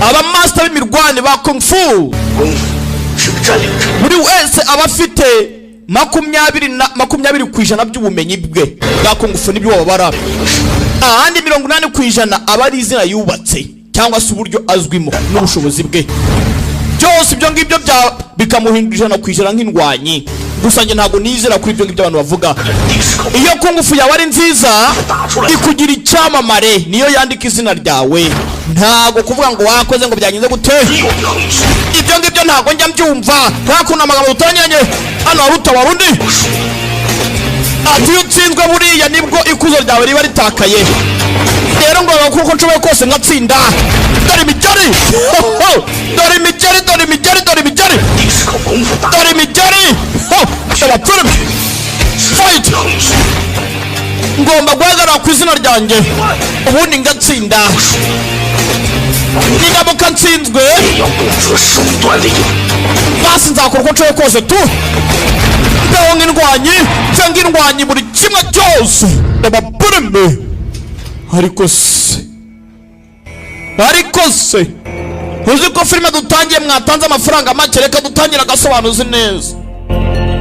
aba master b'imirwane ba kung fu buri wese aba afite 20% by'ubumenyi bwe bwa kung fu nibyo babara, ahandi 80% aba ari izina yubatse cyangwa se uburyo azwimo n'ubushobozi bwe. Byose ibyo ngibyo bikamuhindura 100% nk'indwanyi. Gusa nge ntago nizera kuri ibyo ngibyo abantu bavuga. Iyo kung fu yawe ari nziza ikugira icyamamare niyo yandika izina ryawe, ntago kuvuga ngo wakoze ngo byangize gute. Ibyo ngibyo ntago njya mbyumva, ntakuna amagambo utanyanye hano waruta warundi. Ati utsinzwe buriya nibwo ikuzo ryawe riba ritakaye. Rero ngo kuko nshoboye kose ngatsinda. Dore imigeri dore imigeri dore imigeri dore imigeri dore imigeri abapfumu fight. Ngomba guhagarara ku izina ryanjye ubundi ngatsinda. Ningamuka nsinzwe basi nzakora uko nshoboye kose tu. Ndaho nk'indwanyi cyangwa indwanyi buri kimwe cyose abapfumu. Ariko se uzi ko filime dutangiye mwatanze amafaranga make, reka dutangira agasobanuzi neza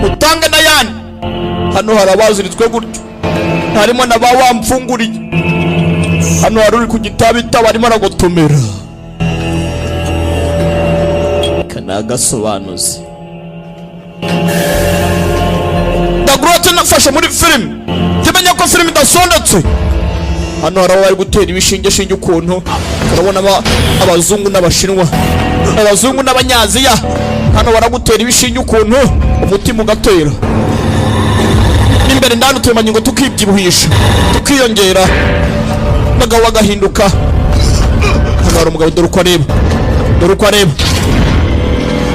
utange n'ayandi. Hano harabaziritswe gutyo, harimo na ba wamfunguriye. Hano hari uri ku gitabita barimo aragotomera. Kana agasobanuzi ndagrote nafashe muri filime kimenya ko filime idasondetse. Hano hari abari gutera ibishinge ukuntu urabona abazungu n'abashinwa, abazungu n'abanyaziya. Hano baragutera ibishinge ukuntu umutima ugatera imbere ndani, utumanye ngo tukibyibuhisha tukiyongera nagabo bagahinduka. Hano hari umugabo dore uko areba, dore uko areba,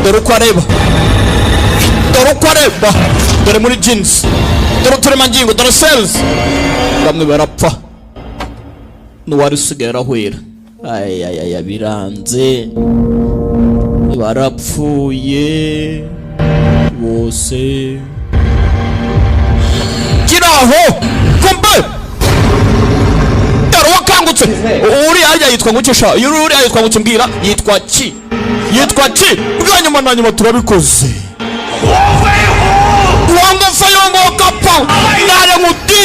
dore uko areba, dore uko areba, dore muri jeans, dore uturemangingo, dore cells. Bamwe barapfa n'uwari usigaye arahwera. Ayayaya biranze barapfuye bose. Kiraho kumbe dore wakangutse uri arya yitwa ngukisha uri yitwa ngukimbwira yitwa ki bwa nyuma na nyuma turabikoze. Wanga fayongo kapa nare muti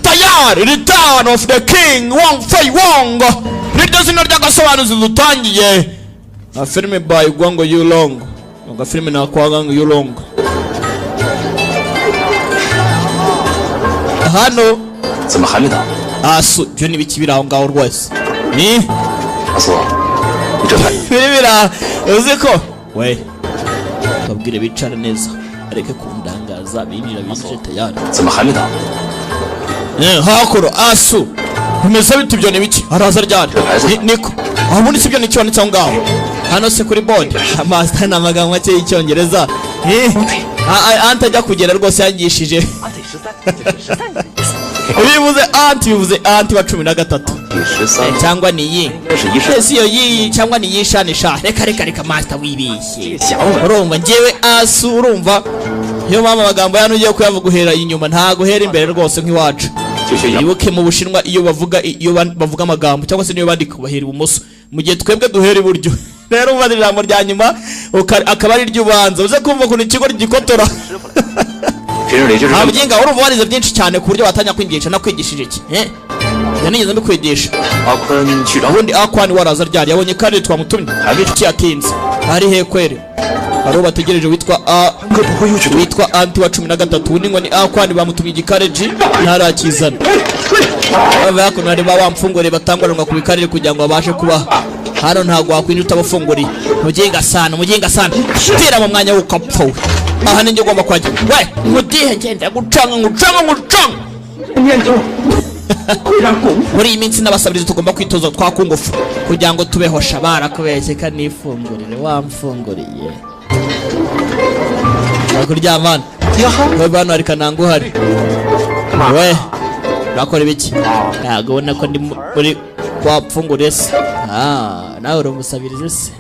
tayari return of the king Wang Fei Wong. Niryo zina ry'agasobanuzi dutangiye. A filme by Gwango Yulong. Nga filme na kwa Gwango Yulong. Hano zima hamida asu byo nibikibira aho ngaho rwose ni aso bibira uziko we babwire bicara neza areke kundangaza binira binje tayari zima hamida hakoro asu umeze bitu byo nibiki araza ryari niko aho ni sibyo nicyonetse aho ngaho. Hano se kuri board master na magambo make y'icyongereza antajya kugera rwose yangishije. Bivuze anti wa 13 cyangwa ni yi iyo yi cyangwa ni yishanisha. Reka master wibishye urumva ngewe asu urumva iyo mama magambo yano ugiye kuyavuga uhera inyuma ntago hera imbere rwose nk'iwacu. Ibuke mu Bushinwa iyo bavuga amagambo cyangwa se niyo bandika bahera ibumoso, mu gihe twebwe duhera iburyo. Rero uva ijambo rya nyuma akaba ari ry'ubanza uze kumva ukuntu ikigo gikotora. Abyenga urumva warize byinshi cyane ku buryo batanya kwigisha nakwigishije iki yanigeze ndikwigisha. Ubundi akwani waraza ryari yabonye kandi twamutumye iki yatinze ari he kwere aro bategereje witwa anti wa 13 ubundi ngo ni akwani bamutumye igikareji ntarakizana. Bava ko nari bawamfungure batangwaranwa ku bikarire kugira ngo babashe kuba. Hano ntago wakwinjira utabafunguriye. Mugenga sana tira mu mwanya w'ukapfuwe. Aha ninjye ugomba kwajya we mudihe ngenda gucanga muri iyi minsi n'abasabirizi tugomba kwitoza twakungufu kugira ngo tubehosha barakubeshye kanifungurire wamfunguriye bakuryamana we bano ari kanangu hari we nakora ibiki ntago ubona ko ndi muri wapfunguriye se nawe uramusabirize se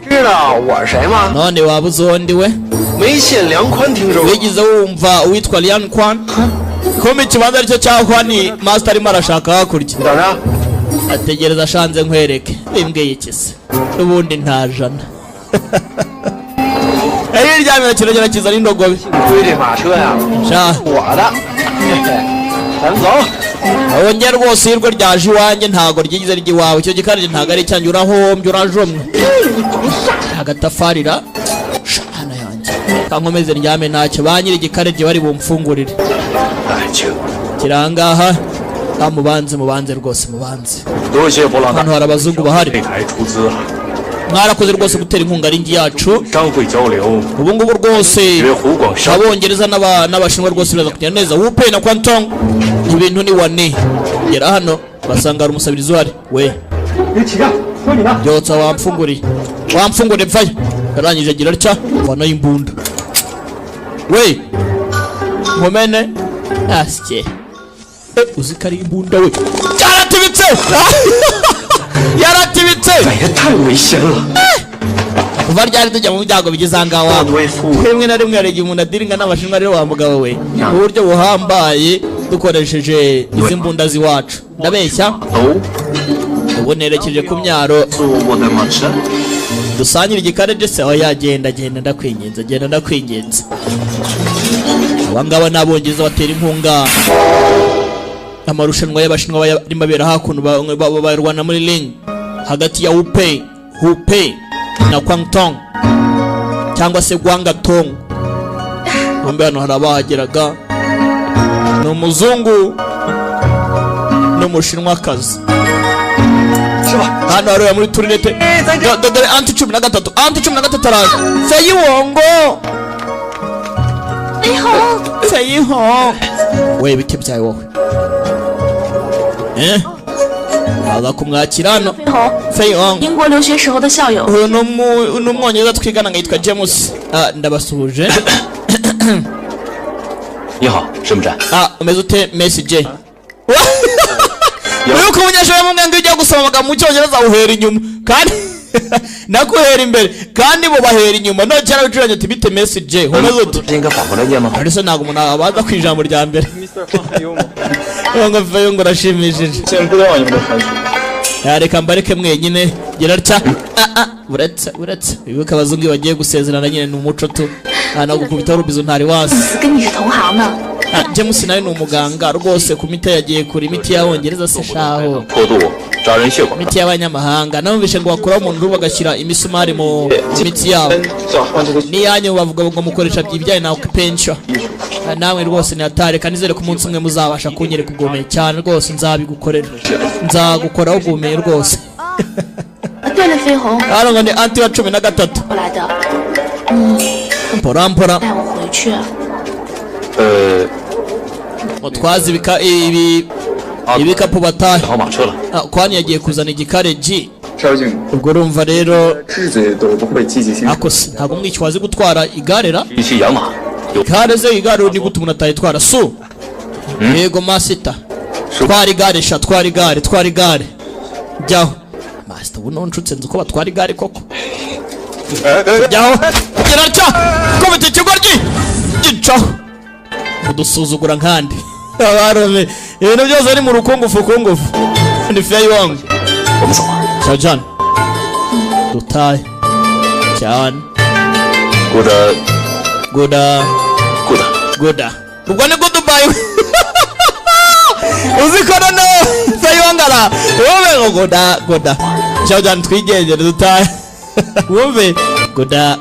none wabuze undi we wigize wumva witwa Lian Quan kome kibanza aricyo cyahwa ni master arimo arashaka hakurya ategereza shanze nkwereke bimbwiye iki se ubundi nta jana ari ryamira kiragera kiza n'indogobe 推这马车呀， sha 我的，咱们走。 wongera rwose irwe ryaje iwanjye ntago ryigize ry'iwawe icyo gikarije ntago ari icyanjye urahombye urajomwe agatafarira shana yanjye kankomeze ryame ntacyo ba nyiri igikarije bari bumfungurire 爱情， kirangaha mubanze rwose mubanze 多谢波浪 hano 大 hari abazungu bahari 平台出资了， mwarakoze rwose gutera inkunga ari ngi yacu 商会交流， ubu ngubu rwose 约湖广商 abongereza n'abashinwa rwose biraza kugenda neza wupe na kwantong ibintu ni wane gera hano basanga hari umusabirizi uhari we 你起站，说你呢？ byotsa wamfunguriye mvayo yarangije agira atya vanayo imbunda we nkomene asye uzi ko ari imbunda we yaratibitse yaratibitse 也太危险了。 kuva ryari tujya mu byago bigeze ahangaha rimwe na rimwe hari igihe umuntu adiringa n'abashinwa rero wa mugabo we mu buryo buhambaye dukoresheje izi mbunda z'iwacu ndabeshya 哦， ubu nerekeje ku myaro 坐我的马车， dusangire igikarije se aho yagenda ndakwinginze genda ndakwinginze abangaba n'abongereza batera inkunga amarushanwa y'abashinwa barimo abera hakuno barwana muri ring hagati ya Hupei na Kwangtong cyangwa se Guangdong bombi hano hari abahageraga ni umuzungu n'umushinwakazi hano hariya muri turinete dore anti 13 araje Feyihongo Feyihongo we bite byawe wowe baza kumwakira hano Feyihongo 英国留学时候的校友。 uyu ni umwongereza twigana yitwa James ndabasuhuje 你好，申木站， umeze ute Messi J uri ku munyeshuri mu mwenge ujya gusoma amagambo mu cyongereza uhera inyuma kandi nakuhera imbere kandi bo bahera inyuma no cyara bicuranye ati bite Messi J umeze ute 这应该反过来念吗？ ariko ntabwo umuntu abaza ku ijambo rya mbere ngo Feyihongo urashimishije 先不要你们的传讯。 reka mbareke mwenyine gira atya uretse wibuke abazungu iyo bagiye gusezerana nyine ni umuco tu nta gukubita rubizo ntari wasi 跟你是同行呢。 James nawe ni umuganga rwose ku miti yagiye kuri imiti y'abongereza se shaho 破肚、扎人血管， imiti y'abanyamahanga namubishe ngo bakuraho umuntu urubu bagashyira imisumari mu miti yabo 转换这个 n'iyanyu bavuga ngo mukoresha ibijyanye na occupation nawe rwose nihatare kandi nizere ko umunsi umwe muzabasha kunyereka ubwumeye cyane rwose nzabigukorera nzagukoraho ubwumeye rwose 对了，飞鸿， hano ngo ni anti wa 13过来的， mpora 带我回去。 utwazi ibikapu batahe 好马车了， kwani yagiye kuzana igikare G 交警 ubwo urumva rero 智嘴都不会积极性。 akose ntabwo mwiki wazi gutwara igare ra 一骑养马，有 igare ze igare ni gute umuntu atayitwara su yego masita twara igare sha twara igare jyaho masita ubu none nshutse nzi ko batwara igare koko jyaho gira cya komite ikigoryi gicaho udusuzugura nkandi abarome ibintu byose ari mu rukungufu ni Feyihongo 我们走吧。 cyane dutahe cyane good ubwo ni goodbye uziko nono Feyihongo ara wowe ngo goda cyane twigendere dutahe wowe goda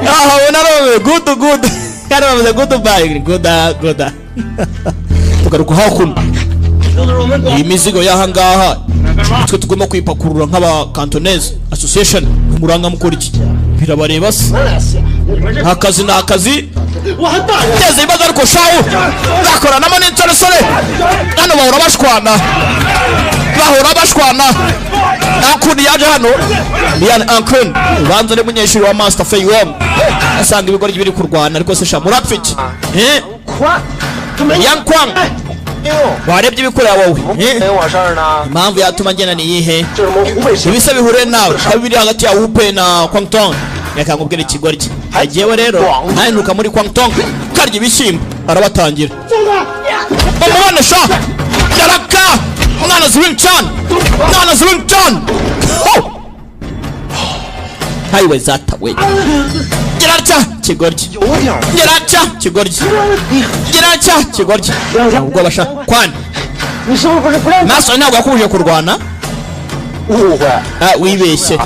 aha wona rowe good kandi bamaze goodbye goda tugaruka hakuno iyi mizigo y'aha ngaha twe tugomba kwipakurura nk'aba Cantonese Association muranga mukora iki birabareba se akazi na akazi teze ibibazo ariko shawu bakoranamo n'insoresore hano bahora bashwana Ankun yaje hano Lian Ankun ubanza ari munyeshuri wa Master Feyihongo asanga ibigori biri kurwana ariko se sha murapfiki Yang Kwang warebye ibikorera wowe 没我事儿呢， impamvu yatuma ngena ni iyihe 这什么湖北省 ibisa bihure nawe aho biri hagati ya Hupei na Kwangtong reka nkubwire ikigoryi agiyewe rero nahinduka muri Kwangtong karya ibishyimbo arabatangira umubone sha yaraka mwana Zwingchan hayiwe zata we gerarcha kigoryi ubwo basha kwani maso ntabwo yakuje kurwana wibeshye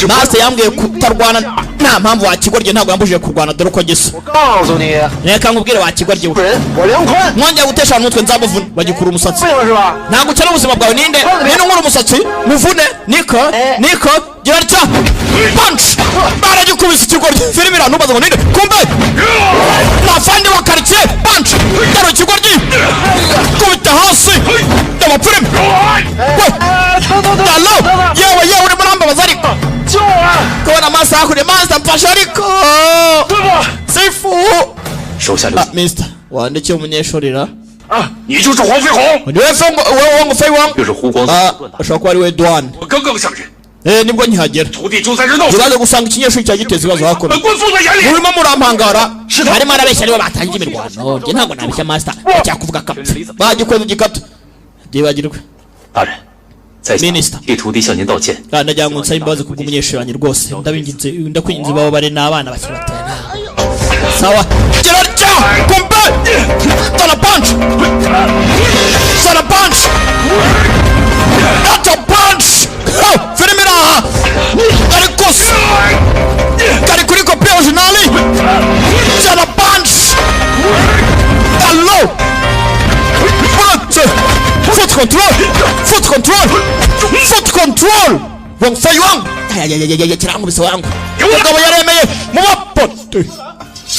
maso yambwiye kutarwana nta mpamvu wakigorye ntabwo yambujije kurwana dore uko gisa reka nkubwire wakigorye mwongeye gutesha umutwe nzamuvune bagikura umusatsi ntabwo ukeneye ubuzima bwawe ninde nkura umusatsi muvune niko gerarcha punch baragikubise ikigoryi filime irantubaza ngo ninde kumbe nafandi wa quartier punch dore ikigoryi kubita hasi dama filime dalo yewe uri murambabaza ariko kubona amasaha kuri master mfasha ariko sifu mister wandikiye umunyeshurira 啊，你就是黄飞鸿， ni wewe Wang Feiwang 这是湖光， ashobora kuba ari we Duan 我刚刚上任， nibwo nkihagera 徒弟就在这闹， turaje gusanga ikinyeshuri cya giteza ibibazo hakuno 本官放在眼里。 urimo murampangara harimo arabeshya nibo batangiye imirwano njye ntabwo nabeshya master cyakuvuga kapfa bagikoze igikato byibagirwe 大人，在下 Minister 替徒弟向您道歉。 ndagira ngo nsabe imbabazi kubw'umunyeshuri wanjye rwose ndakwinginze bababare n'abana bakiri batoya sawa gerarcha kumbe sana punch filime iraha kari kuri kopi originali sana punch allo foot control Wang Feiwang kirangubise wangu umugabo yaremeye mu bapote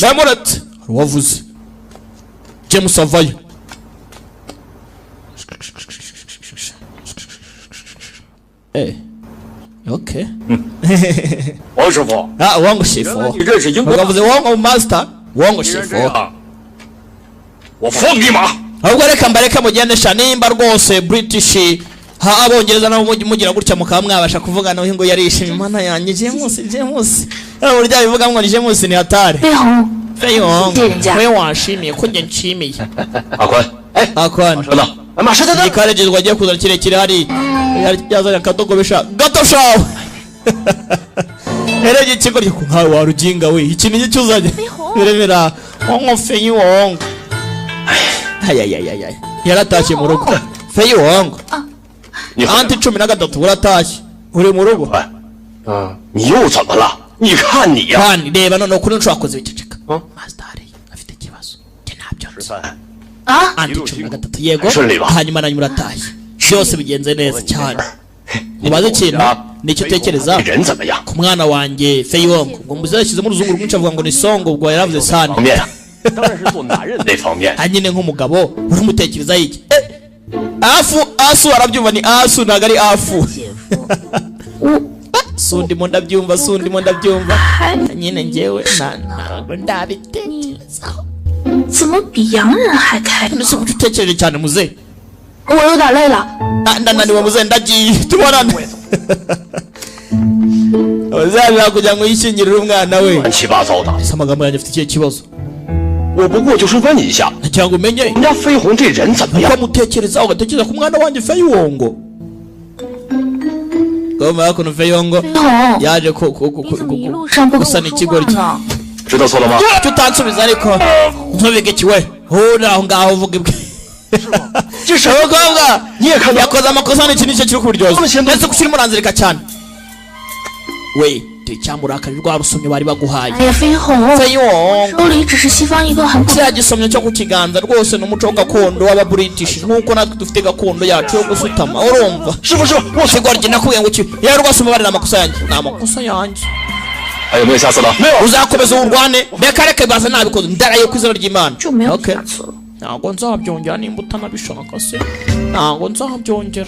Memoret wavuze James avayo okay 王师傅， Wang Shifu 你认识英国？ wavuze Wang Master Wang Shifu 我放你马！ ahubwo reka mbareka mugendesha nimba rwose British abongereza nabo mugira gutya mukaba mwabasha kuvuga nawe ngo yarishimye mana yanjye James burya bivuga ngo ni James ni hatari 飞鸿， we washimiye ko njye nshimiye 阿宽，哎， akwana 车呢？马车呢？ ikaragezwa agiye kuzana kirekire hari yazanye akadogobesha gato shawe erege ikigo ryo nkawe waruginga we iki ni cyuzanye biremera Wang Feiwang ayayayay yaratashye mu rugo Feiwang anti 13 uratashye uri mu rugo 你又怎么了？你看你呀！ kandi reba none kuri nshwakoze biceceka master afite ikibazo cye ntabyo 吃饭， anti 13 yego顺利吧？ hanyuma nanyu uratashye byose bigenze neza cyane ubaze ikintu nicyo utekereza 人怎么样？ ku mwana wanjye Feiwang ngo muzashyizemo uruzungu rwinshi avuga ngo ni songo ubwo yaravuze 方 sana 面啊，当然是做男人那方面。 hanyine nk'umugabo uramutekereza iki asu arabyumva ni asu ntago ari afu sundimo ndabyumva nyine njyewe ntabwo ndabitekerezaho 怎么比洋人还开 nese kuki utekereje cyane muze 我有点累了。 ndananiwe muze ndagiye tubonane uzabira kugira ngo yishingirire umwana we 乱七八糟的， ese amagambo yanjye afite ikihe kibazo 我不过就是问一下， nagira ngo umenye 人家飞鸿这人怎么 uko 样？ amutekerezaho ugatekereza ku mwana wanjye Feiwang goma kuno Feiwang 飞鸿， yaje 你怎么一路上不跟我 gusa 说 n'ikigoryi 话呢？ 知道错了吗？ tutansubiza ariko ntubige kiwe uri aho ngaho uvuga ibwe abakobwa yakoze amakosa n'iki nicyo kiri kuburyoza ndetse kushyira muranzirika cyane we icyamurakarira rwa rusomyo bari baguhaye 哎呀，飞鸿， Feiwang 手里只是西方一个很普 kiriya gisomyo cyo ku kiganza rwose ni umuco gakondo w'ababritish nk'uko natwe dufite gakondo yacu yo gusutama urumva 是不是？我 ikigoryi nakubwiye ngo iki rero rwose umubarira amakosa yanjye ni amakosa yanjye 还有没有下次了？没有。 uzakomeza urwane reka baza nabikoze ndaraye ku izina ry'Imana 就没有 Okay. 下次了。 ntabwo nzabyongera nimba utanabishaka se ntabwo nzabyongera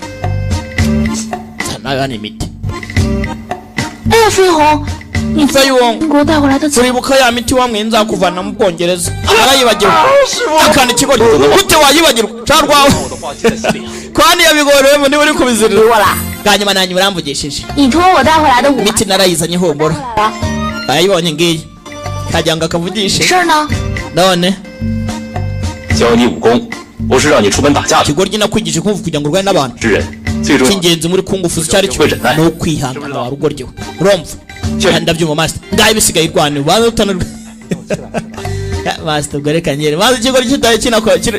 nayo ni imiti 哎呀，飞鸿，你 Feiwang 英国带回来的草， turibuka ya miti wamwe nzakuvana mu Bwongereza arayibagiwe akandi ikigoryi gute wayibagirwa ca rwawe kandi yabigorewe niba uri kubizirira bwa nyuma nanyu uramvugishije 你托我带回来的武 imiti narayizanye hombora ayibonye ngiyi kagira ngo akavugishe 事儿呢？ none 教你武功，不是让你出门打架的。 ikigoryi nakwigije kumva kugira ngo urwane n'abantu 之人最重要 cy'ingenzi muri kungufu cyari cyo ni ukwihangana wa rugoryi we urumva kandi ndabyumva master ngaho ibisigaye irwanira ubanza utanurwa master ubwo reka nyere maze ikigoryi kitari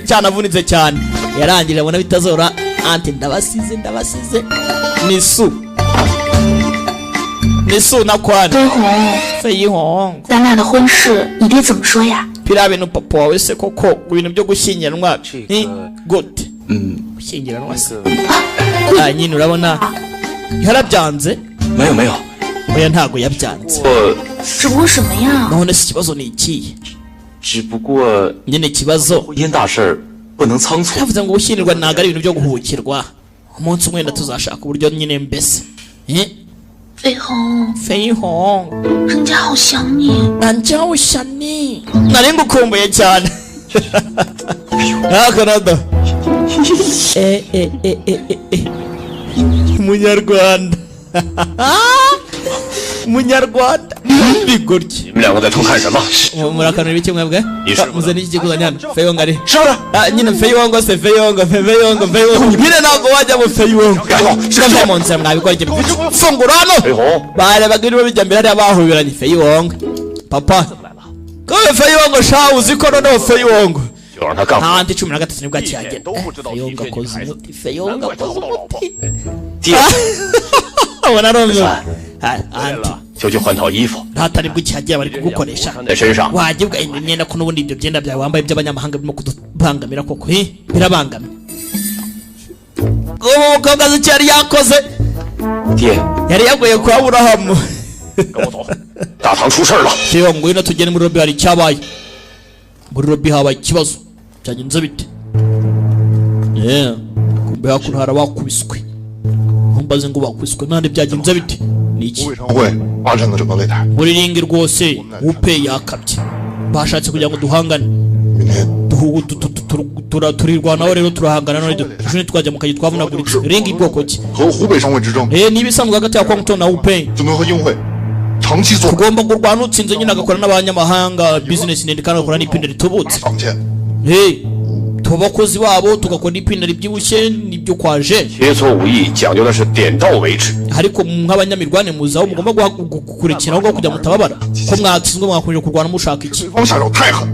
cyanavunitse cyane yarangije abona bitazora anti ndabasize nisu na kwana 飞鸿， Feyihong 咱俩的婚事你得怎么说呀？ biriya bintu papa wawe se koko ibintu byo gushyingiranwa gute gushyingiranwa se nyine urabona yarabyanze 没有没有， oya ntago yabyanze 我 只不过什么呀？ none se ikibazo ni ikihe 只不过 nyine ikibazo 婚姻大事儿不能仓促。 yavuze ngo gushyingirwa ntabwo ari ibintu byo guhubukirwa umunsi umwe wenda tuzashaka uburyo nyine mbese 飞鸿， Feyihong 人家好想你。 nanjawushani nari ngukumbuye cyane nakanada umunyarwanda umunyarwanda bigoryi 你们两个在偷看什么？ murakanura ibiki mwebwe muzana iki kikuzanye hano Feyihong ari 上来！ nyine Feyihong se Feyihong nyine ntabwo wajya mu Feyihong shaka mu nzira mwabigoryi fungura hano 飞鸿， barebaga irimo bijya mbere hariya bahoberanye Feyihong papa kawe Feyihong sha uzi ko noneho Feyihong 就让他干活。 ntandi 13 nibwo akihagenda Feyihong akoze umuti Feyihong akoze umuti 爹， abona ari umwe anti 就去换套衣服， ntataribwo ikihagera bari kugukoresha 穿在身上。 wajya ugahindura imyenda ko n'ubundi ibyo byenda byawe wambaye by'abanyamahanga birimo kudubangamira koko birabangamira ubu mukobwa azi icyo yari yakoze 爹， yari yaguye kwa Aburahamu 跟我走，大堂出事了。 Feyihong ngwino tugende muri lobby hari icyabaye muri lobby habaye ikibazo byagenze bite kumbe hakuno hari abakubiswe ntumbaze ngo bakubiswe nande byagenze bite ni iki 委常会霸占了整个擂台， muri ringi rwose upe yakabye bashatse kugira ngo duhangane 明天 turirwanaho rero turahangana none ejo twajya mu kayi twavunaguritse ringi bwoko ki 和湖北省委之争， niba isanzwe hagati ya Kwangto na Upe 就能和英会长期作 tugomba kurwana utsinze nyine agakora n'abanyamahanga business ndende kandi agakora n'ipinda ritubutse 场前， tuba abakozi babo tugakora n'ipinda ribyibushye n'ibyo kwaje 切磋武艺讲究的是点到为止。 ariko nk'abanyamirwane muzi aho mugomba gukurikira ahubwo kugira mutababara ko mwatsinzwe mwakomeje kurwana mushaka iki 对方下手太狠，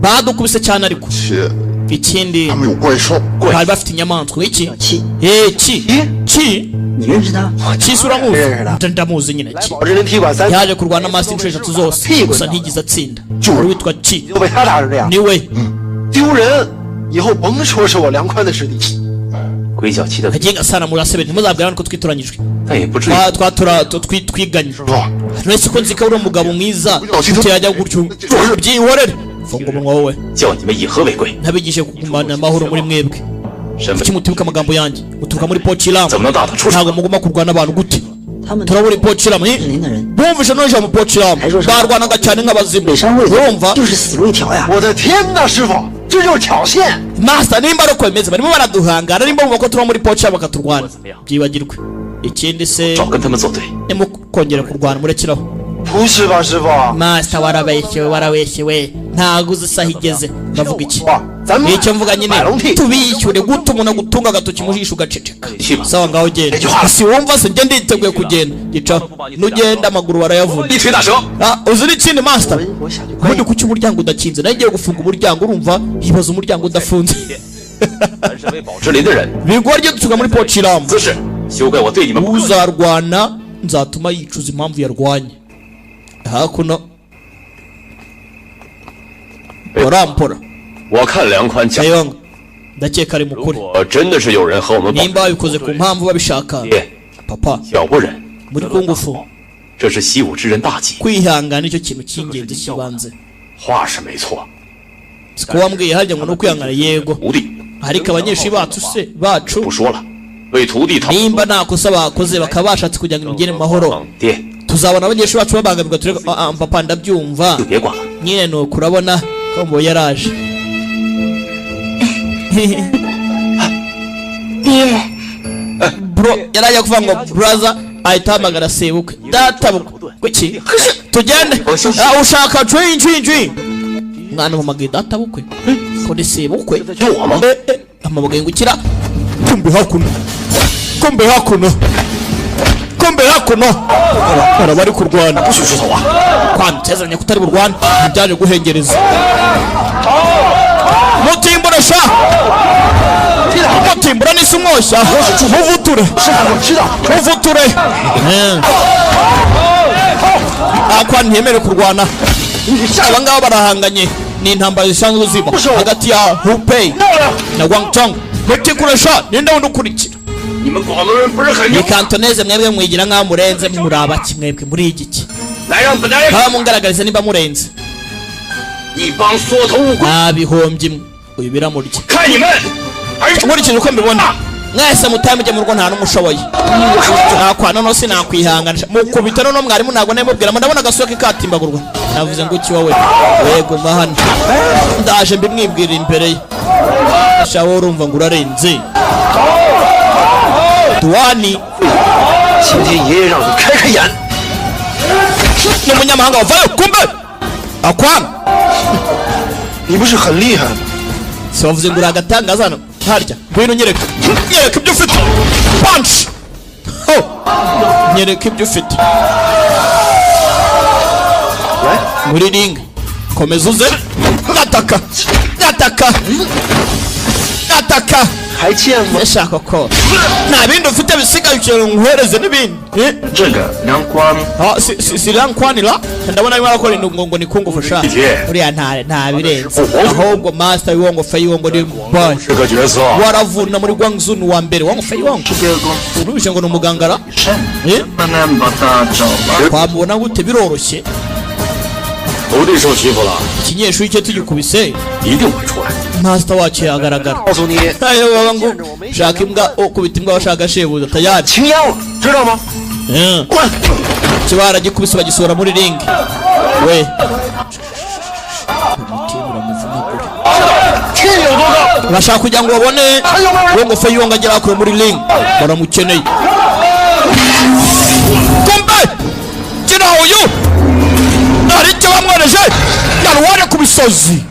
badukubise cyane ariko 且 ikindi 他们有怪兽， bari bafite inyamaswa iki ki 你认识他？ kisura muzi ndamuzi nyine ki 保智能踢馆3 yaje kurwana master inshuro 3 zose gusa ntigize atsinda wari witwa ki 就被他打成这样， niwe 丢人！以后甭说是我梁宽的师弟。 鬼脚七的， agenga sana murasebe ntimuzabwirane ko twitoranyijwe 但也不至于。 twiganye 是吧？ nese ko nzi ko uri umugabo mwiza utayajya gutyo byihorere funga umunwa wowe 叫你们以和为贵， ntabigishe kugumana amahoro muri mwebwe 身 kuki 份 mutibuka amagambo yanjye uturuka muri Pochilam 怎么能打得出手？ ntabwo mugomba kurwana abantu gute 他们 turabura Pochilam 您的人， bumvishe noje mu Pochilam barwanaga cyane nk'abazimu 北山卫 urumva 就是死路一条呀！我的天哪，师傅，这就是挑衅！ master nimba ari uko bimeze barimo baraduhangana nimba bumva ko tuba muri Pochilam bakaturwana byibagirwe ikindi se 少跟他们作对。 nimukongera kurwana murekeraho 不是吧，师傅？ master warabeshyewe ntago uzi isaha igeze ndavuga iki 咱们 nicyo mvuga nyine 买龙替， tubishyure gute umuntu agutunga agatoki mu jisho ugaceceka 去吧， sawa ngaho genda si wumva se njye nditeguye kugenda gica nugenda amaguru barayavuna 一锤打折。 uzi n'ikindi master 我想去 ubundi kuki umuryango udakinze nawe ngiye gufunga umuryango urumva hibaza umuryango udafunze 凡是为宝芝林的人， bigorye dutuga muri Pochilam 姿势休怪我对你们不客气。 uzarwana nzatuma yicuza impamvu yarwanye hakuno orampora 我看梁宽讲， Feyihong ndakeka ari 如 mukuri 果真的是有人和我们保 nimba babikoze ku mpamvu babishaka 爹， papa 小不忍， muri kungufu 这是习武之人大忌。 kwihangana nicyo kintu cy'ingenzi cy'ibanze 话是没错， siko wambwiye harya ngo no kwihangana yego 徒弟 ariko abanyeshuri bacu se bacu 不说了，为徒弟讨 nimba nta kosa bakoze bakaba bashatse kugira ngo bigere mu mahoro 爹 tuzabona abanyeshuri bacu babangamirwa turebe papa ndabyumva 就别管了。 nyine ni ukurabona ko mbo yaraje 爹， bro yari ajya kuvuga ngo brother ahita ahamagara sebukwe. Data bukwe kuki tugende ushaka cwi mwana mpamagaye data bukwe ko ndi sebukwe amabagaye ngukira kumbe hakuno bari kurwana kwantezanya kutari burwana byaje guhengereza mutimbura nisi umwoshya muvuture akwa ntiyemere kurwana abangaba barahanganye ni intambara zisanzwe ziba hagati ya Hupei na Wangchong mutikuresha ninde wundi ukurikira ni Kantoneze mwebwe mwigira nkaho murenze muraba kimwebwe muri igiki haba mungaragarize niba murenze bihombye uyu biramurya nkurikije uko mbibona mwese mutamije mu rugo nta n'umushoboye nakwana no sinakwihanganisha mukubita no mwarimu ntago nemubwira ndabona agasoke katimbagurwa navuze ngo iki wowe yego mahana ndaje mbimwibwira imbere ye shawo urumva ngo urarenze Duani ni umunyamahanga wavayo kumbe akwanga你不是很厉害吗？ sibavuze ngo uragatangaza hano harya ngwino nyereka ibyo ufite punch nyereka ibyo ufite muri ring komeza uze gataka还欠吗？ ndashaka ko nta bindi ufite bisigaye ukira nguhereze n'ibindi 这个梁光 si rankwanira ndabona arimo arakora ngo ni kungufasha uriya nta birenze ahubwo master Wong Fei Wong ni boy 是个角色， waravuna muri Guangzhou wa mbere Wong Fei Wong urubishe ngo ni umugangara 慢慢把他找吧。 twamubona gute biroroshye 徒弟受欺负了， ikinyeshuri cye tugikubise 一定会出来。 master wacu yagaragara 告诉你， ayo baba ngo shaka imbwa ukubita imbwa bashaka shebuza tayari 青妖了，知道吗？ 滚 kibara gikubise bagisura muri ring we 天有多高？ bashaka kugira ngo babone Wong Fei Wong agera kure muri ring baramukeneye kumbe kina uyu ari cyo bamworeje yarware ku bisozi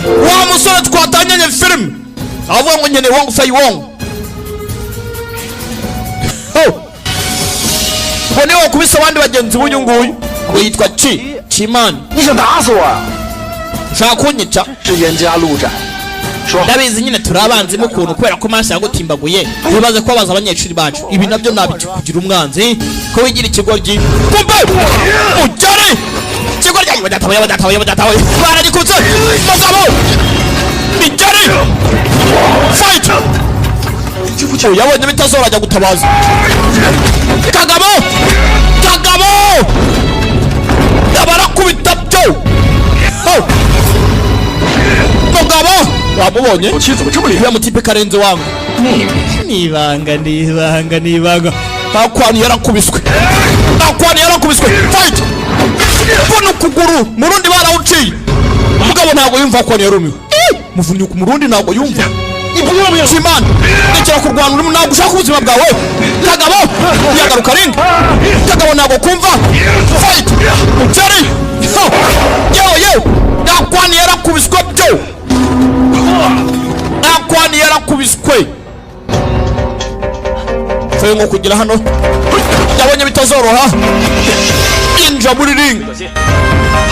wa musore twatanganye film avuga ngo nyene Wong Fei Wong bone wo kubisa abandi bagenzi b'uyu nguyu ngo yitwa Chiman 你想打死我啊？ ushaka kunyica 是冤家路窄。说， ndabizi nyine turabanzi mu kuntu kubera ko maso yagutimbaguye bibaze ko baza abanyeshuri bacu ibi nabyo nabikugira umwanzi ko wigira ikigoryi kumbe ujyane ikigoryi badatawe baragikutse mugabo bijyane fight yabonye bitazora ajya gutabaza kagabo abarakubita byo mugabo wamubonye 武器怎么这么厉害？ uriya mutipe karenze wangu nibanga akwani yarakubiswe fight mbona ukuguru murundi barawuciye umugabo ntabwo yumva akwani yarumiwe muvunnye ku murundi ntabwo yumva Simani ndekera kurwana urimo ntabwo ushaka ubuzima bwawe kagabo yagaruka ring kagabo ntabwo kumva fight ujyane yewe akwani yarakubiswe byo akwani yarakubiswe Fei ngo kugira hano yabonye bitazoroha inja muri ring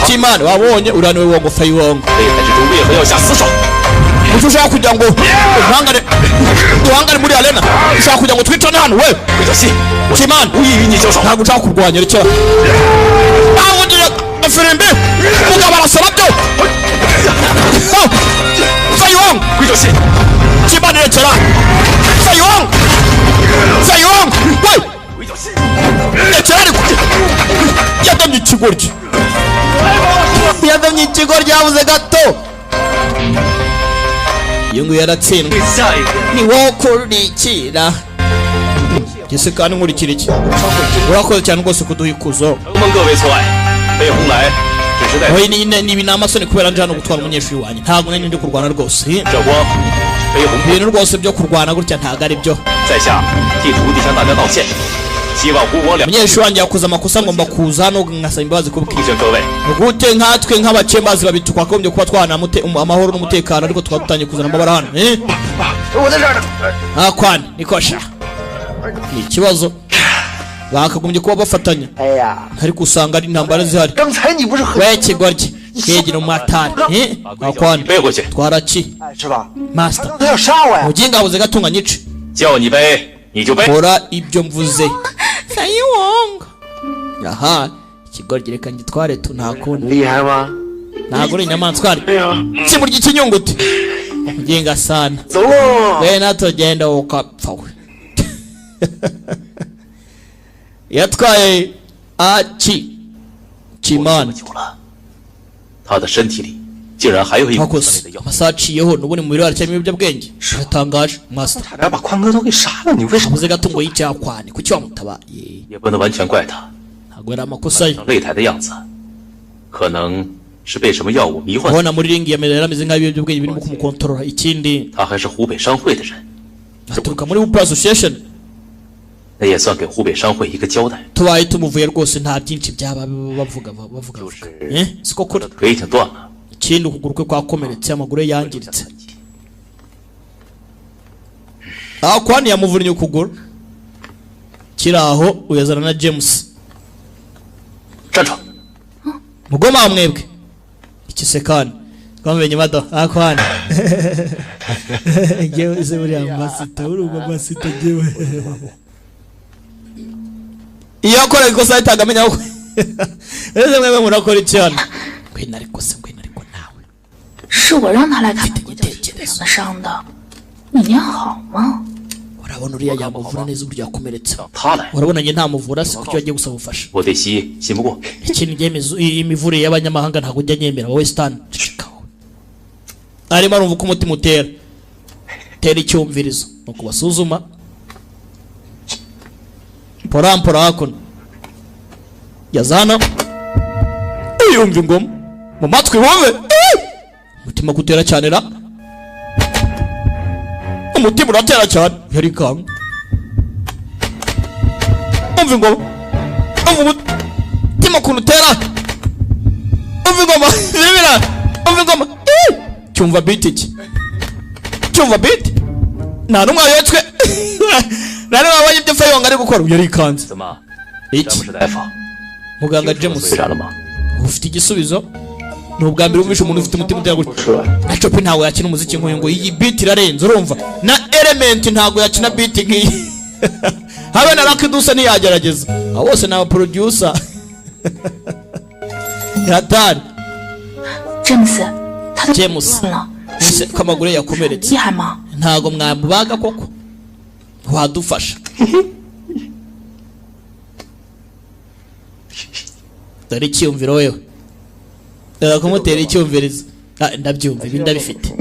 Simani wabonye uraniwe Wong Fei Wong 这也才是为何要下死手？ ushaka kugira ngo duhangane muri arena ushaka kugira ngo twicane hano we 魏小西， Simani 无意与你交手。 ntabwo ushaka kurwanya rekera aho ugira afirimbi mugabo arasara byo Fei Wong 魏小西， Simani rekera Fei Wong we 魏小西， rekera ariko yadamye ikigoryi yabuze gato iyo nguyu yaratsindwe 下一个 ni wowe ukurikira ese kandi nkurikira iki urakoze cyane rwose kuduha ikuzo 承蒙各位错爱，北红来只是在 ni ibinamasoni kubera nje hano gutwara umunyeshuri wanjye ntabwo nari ndi kurwana rwose 这光，北红 ibintu rwose byo kurwana gutya ntabwo ari byo 在下替徒弟向大家道歉，希望胡我两 umunyeshuri wanjye yakoze amakosa ngomba kuza hano ngasaba imbabazi ku bwe 提醒各位， gute nkatwe nk'abacembazi babiri twakagombye kuba twana amahoro n'umutekano ariko twaba dutangiye kuzana amabara hano 我在这儿呢。 akwana nikosha ni ikibazo bakagombye kuba bafatanya 哎呀， ariko usanga ari intambara zihari 刚才你不是很 we kigoryi kegera umwatari akwana 背回去， twaraki 哎是吧？ master 他要杀我呀！ mugiye ngabuze gatunga nyice 叫你背你就背。 kora ibyo mvuze sayiwonga aha ikigoryi reka ngitware tu ntakundi 厉害吗？ ntabwo uri inyamaswa ari 哎呀， kimurya ikinyunguti mugenga sana 走喽！ we natugenda ukapfa we yatwaye kimana 久了，他的身体里竟然还有一股强烈 twakoze 的药， amasaha aciyeho n'ubundi mu mubiri haracyarimo ibiyobyabwenge biratangaje master 差点把宽哥都给杀了，你为什么？ abuze gato ngo yicaye akwane kuki wamutabaye 也不能完全怪他。 ntabwo yari amakosa ye 上擂台的样子，可能是被什么药物迷幻。 ubona muri ringi yarameze nk'aho ibiyobyabwenge birimo kumukontorora ikindi 他还是湖北商会的人， aturuka muri Bupa Association 那也算给湖北商会一个交代。 tubaye tumuvuye rwose nta byinshi byaba bavuga siko 他 kuri 的腿已经断了， ikindi ukuguru kwe kwakomeretse amaguru ye yangiritse akwani yamuvunnye ukuguru kiri aho uyazana na James 站住！ mugoma mwebwe ikisekani twamenye mado akwani ngewe se buriya masita urumva masita ngewe iyo akora ikosa ahitaga amenya ko ese mwebwe murakora iki hano ngwino ariko se ngwino ariko nawe 是我让他来看我教室这样的伤的，你念好吗？ urabona uriya yamuvura neza uburyo yakomeretse 让他来， urabona njye ntamuvura se kuki wagiye gusaba ubufasha 我对西医信不过。 ikindi imivurire y'abanyamahanga ntabwo njya nyemera wowe stan cikaho arimo arumva uko umutima utera tera icyumvirizo nuko basuzuma porampora hakuno yazana yumva ingoma mu matwi wowe umutima gutera cyane ra umutima uratera cyane yari kanga umva ingoma umva umutima ukuntu utera umva ingoma bibira umva ingoma cyumva beat iki cyumva beat nta n'umwe wayetswe nari wabonye ibyo Fayonga ari gukora yari kanze 怎么？ iki 詹姆士大夫， muganga 听说 James 虽然了吗？ ufite igisubizo ni ubwa mbere wumvishe umuntu ufite umutima utera gutya 是吧？ na Chopi ntawe yakina umuziki nk'uyu ngo iyi beat irarenze urumva na Element ntago yakina beat nk'iyi habe na Lucky Duse ntiyagerageza abo bose ni aba producer yatari 詹姆斯，他的 James 断了， ese ko amaguru ye yakomeretse 厉害吗？ ntago mwamubaga koko wadufasha dore icyumviro wewe dore kumutera icyumvirizo ndabyumva ibi ndabifite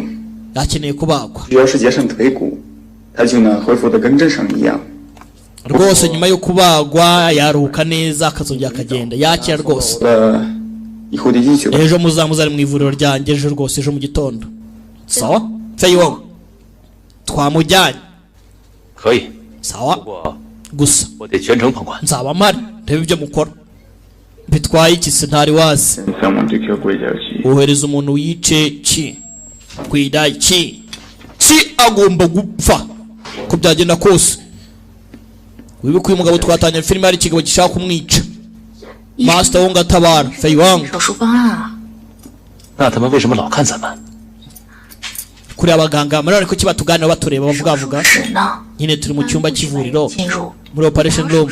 akeneye kubagwa 只要是节省腿骨，他就能恢复的跟正常一样。 rwose nyuma yo kubagwa yaruhuka neza akazongera akagenda yakira rwose 以后的医学吧。 ejo muzamuzane mu ivuriro ryanjye ejo rwose ejo mu gitondo sawa Fayonga twamujyanye 可以， sawa 不过 gusa 我得全程旁观。 nzaba mpari ndebe ibyo mukora bitwaye iki se ntari wazi 向往这颗硅胶期， wohereza umuntu yice ki kwida ki agomba gupfa ko byagenda kose wibuka uyu mugabo twatanye filime hari ikigabo gishaka kumwica Master Wong atabara Fayonga 手术方案啊， 那他们为什么老看咱们？ kuri abaganga muri ariko kibatuganira batureba bavugavuga 室呢？ nyine turi mu cyumba cy'ivuriro 进入 muri operation room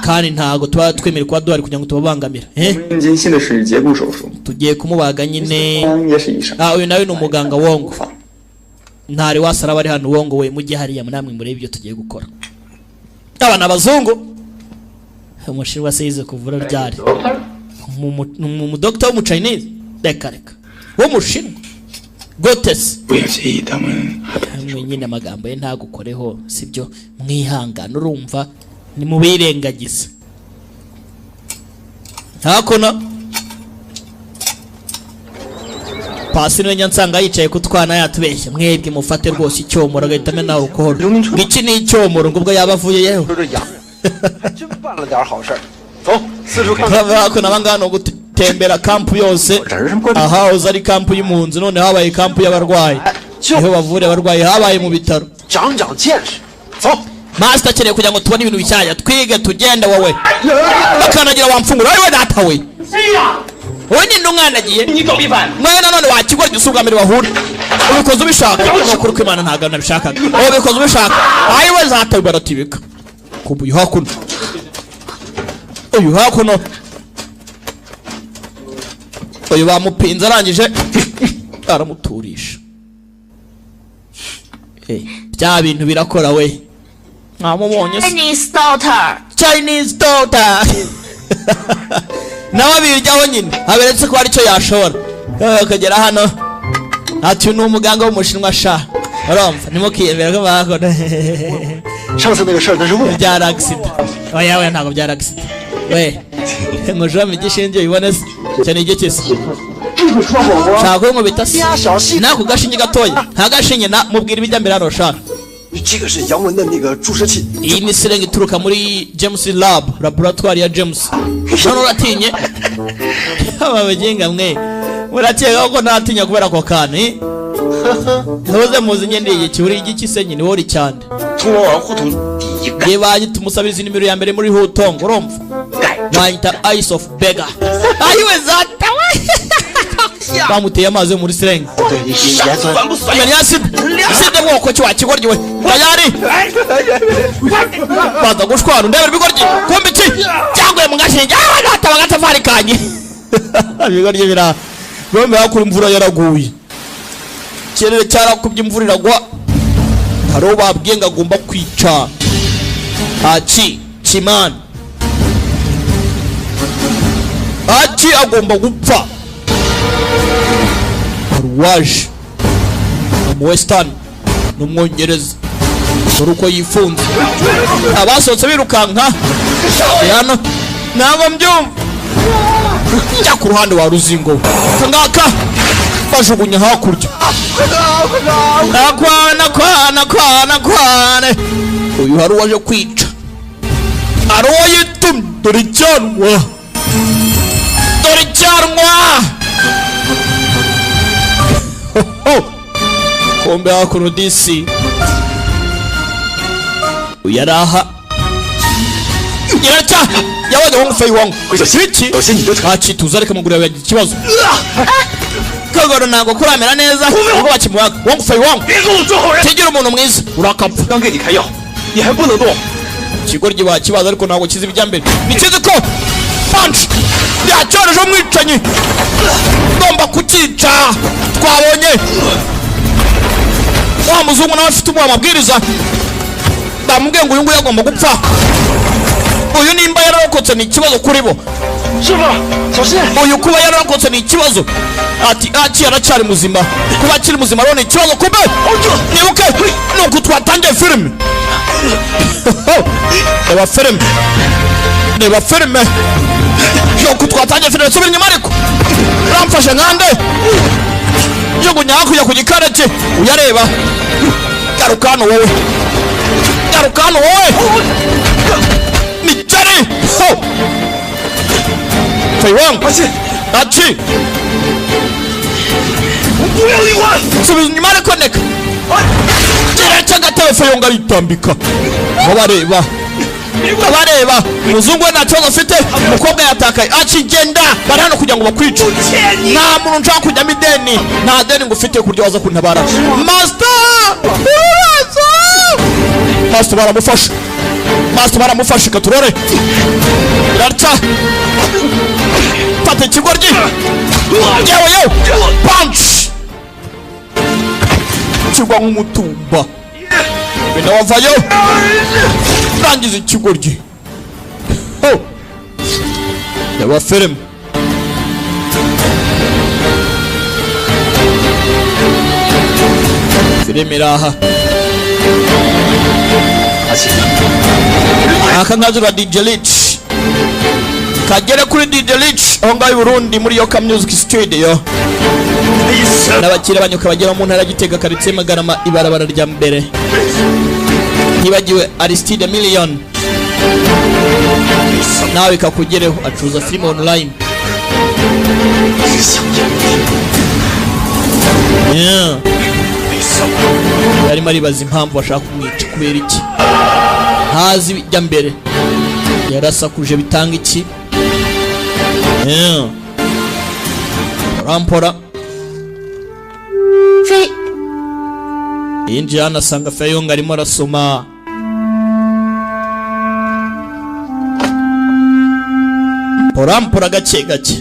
kandi ntago tuba twemere kuba duhari kugira ngo tubabangamira 我们进行的是截骨手术， tugiye kumubaga nyine 也是医生。 uyu nawe ni umuganga Wong ntari wasara bari hano Wong we mujye hariya namwe murebe ibyo tugiye gukora abana abazungu umushinwa se yize kuvura ryari mu doctor wo mu Chinese reka wo mushinwa Gotes 不要介意他们。 hamwe nyine amagambo ye ntagukoreho sibyo mwihangana urumva ni mu birengagiza hakuno Pasi niwe nyansanga yicaye ku twana yatubeshya mwebwe mufate rwose icyomoro agahita amena urukohoro iki ni icyomoro ngo ubwo yaba avuye yeho 还真办了点好事儿。走，四处看看。Urabona ko nabangano gutembera kampu yose ahahoze ari kampu y'impunzi none habaye kampu y'abarwayi niho bavura abarwayi habaye mu bitaro 长长见识。走。 Master akeneye kugira ngo tubone ibintu bishyashya twige tugende wowe bakanagira wamfungura wowe data we wowe ni umwana agiye mwe nanone wakigora igisubwa mbere bahura ubikoze ubishaka nukuri ko Imana ntabwo nabishakaga ubikoze ubishaka ayi we zata baratibika kubu yuhakuno uyu bamupinze arangije aramuturisha bya bintu birakora we Chinese daughter nawe abiryaho nyine aberetse ko aricyo yashobora akagera hano ati ni umuganga w'umushinwa sha urumva nimukiyemera ko bakora 上次那个事儿那是误会。 byari accident oya ntabwo byari accident we ngujame igishinge ibone cyane igikese shaka ngo bitasi nako gashinge gatoya nta gashinge na mubwira ibijya mbere hano shaka 这个是杨文的那个注射器。 iyi ni sirenga ituruka muri James laboratoire ya James none uratinye aba bagenga mwe murakeka ko ntatinya kubera ko kana ntuze muzi nyende iki uri igiki se nyine wori cyane 通往完胡同第一个。 ye banyita umusabirizi nimero ya mbere muri Hutong urumva banyita Ice of Beggar ayiwe zata bamuteye amazi yo muri sirenga 对，盐酸。 Meni acid mwoko cyo wakigoryi we tayari baza gushwara ndebera ibigoryi kumbe iki cyangwa mu gashinge nataba gatafari kanye ibigoryi bira bombe yakura imvura yaraguye kirere cyarakubye imvura iragwa haro babwiye ngo agomba kwica Chimani agomba gupfa Waje mu Western n'umwongereza dore uko yifunze abasohotse birukanka hano ntabwo mbyumva njya ku ruhande wa ruzingo ngaka bajugunya hakurya nakwana uyu hari uwaje kwica ari uwo yitumye dore icyanwa kombe hakuno DC uyaraha iracha yawaje wangu fei wangu iki achi tuzareka mugura yagiye ikibazo kagoro ntago kuramera neza ubwo bakimwaga wangu fei wangu tegera umuntu mwiza urakapfa 刚给你开药，你还不能动。 ikigoryi bakibaza ariko ntago kizi ibijya mbere nikize ko punch yacyoreje umwicanyi ngomba kukica twabonye wa muzungu nawe afite amabwiriza bamubwiye ngo uyu nguyu agomba gupfa uyu nimba yararokotse ni ikibazo kuri bo uyu kuba yararokotse ni ikibazo ati aracyari muzima kuba akiri muzima rero ni ikibazo kumbe nibuke nuko twatangiye filime reba filime nuko twatangiye filime subira inyuma ariko ramfashe nkande jugunya hakurya ku gikara cye uyareba garuka hano wowe ni jari Feiwang achi subiza inyuma ariko neka kiretse agatebe Feiwang aritambika babareba umuzungu we nta kibazo afite umukobwa yatakaye akigenda bari hano kugira ngo bakwice nta muntu nshaka kujyamo ideni nta deni ngo ufite kurya waza kuntabara Master baramufashe katurore irarca fata ikigoryi yewe punch kigwa nk'umutumba benda wavayo rangiza ikigoryi yaba filime iraha aka ngazura DJ Rich kagere kuri DJ Rich aho ngaho i Burundi muri Yoka Music Studio n'abakire banyuka bagera mu ntara Gitega karitsiye Magarama ibarabara rya mbere ntibagiwe Aristide Million nawe bikakugereho. acuruza filime online. Yeah. yarimo aribaza impamvu bashaka kumwica kubera iki, ntazi ibijya mbere. yarasakuje bitanga iki. Yeah. rampora yinjiye hano asanga Feyong arimo arasoma. Porampora gake gake.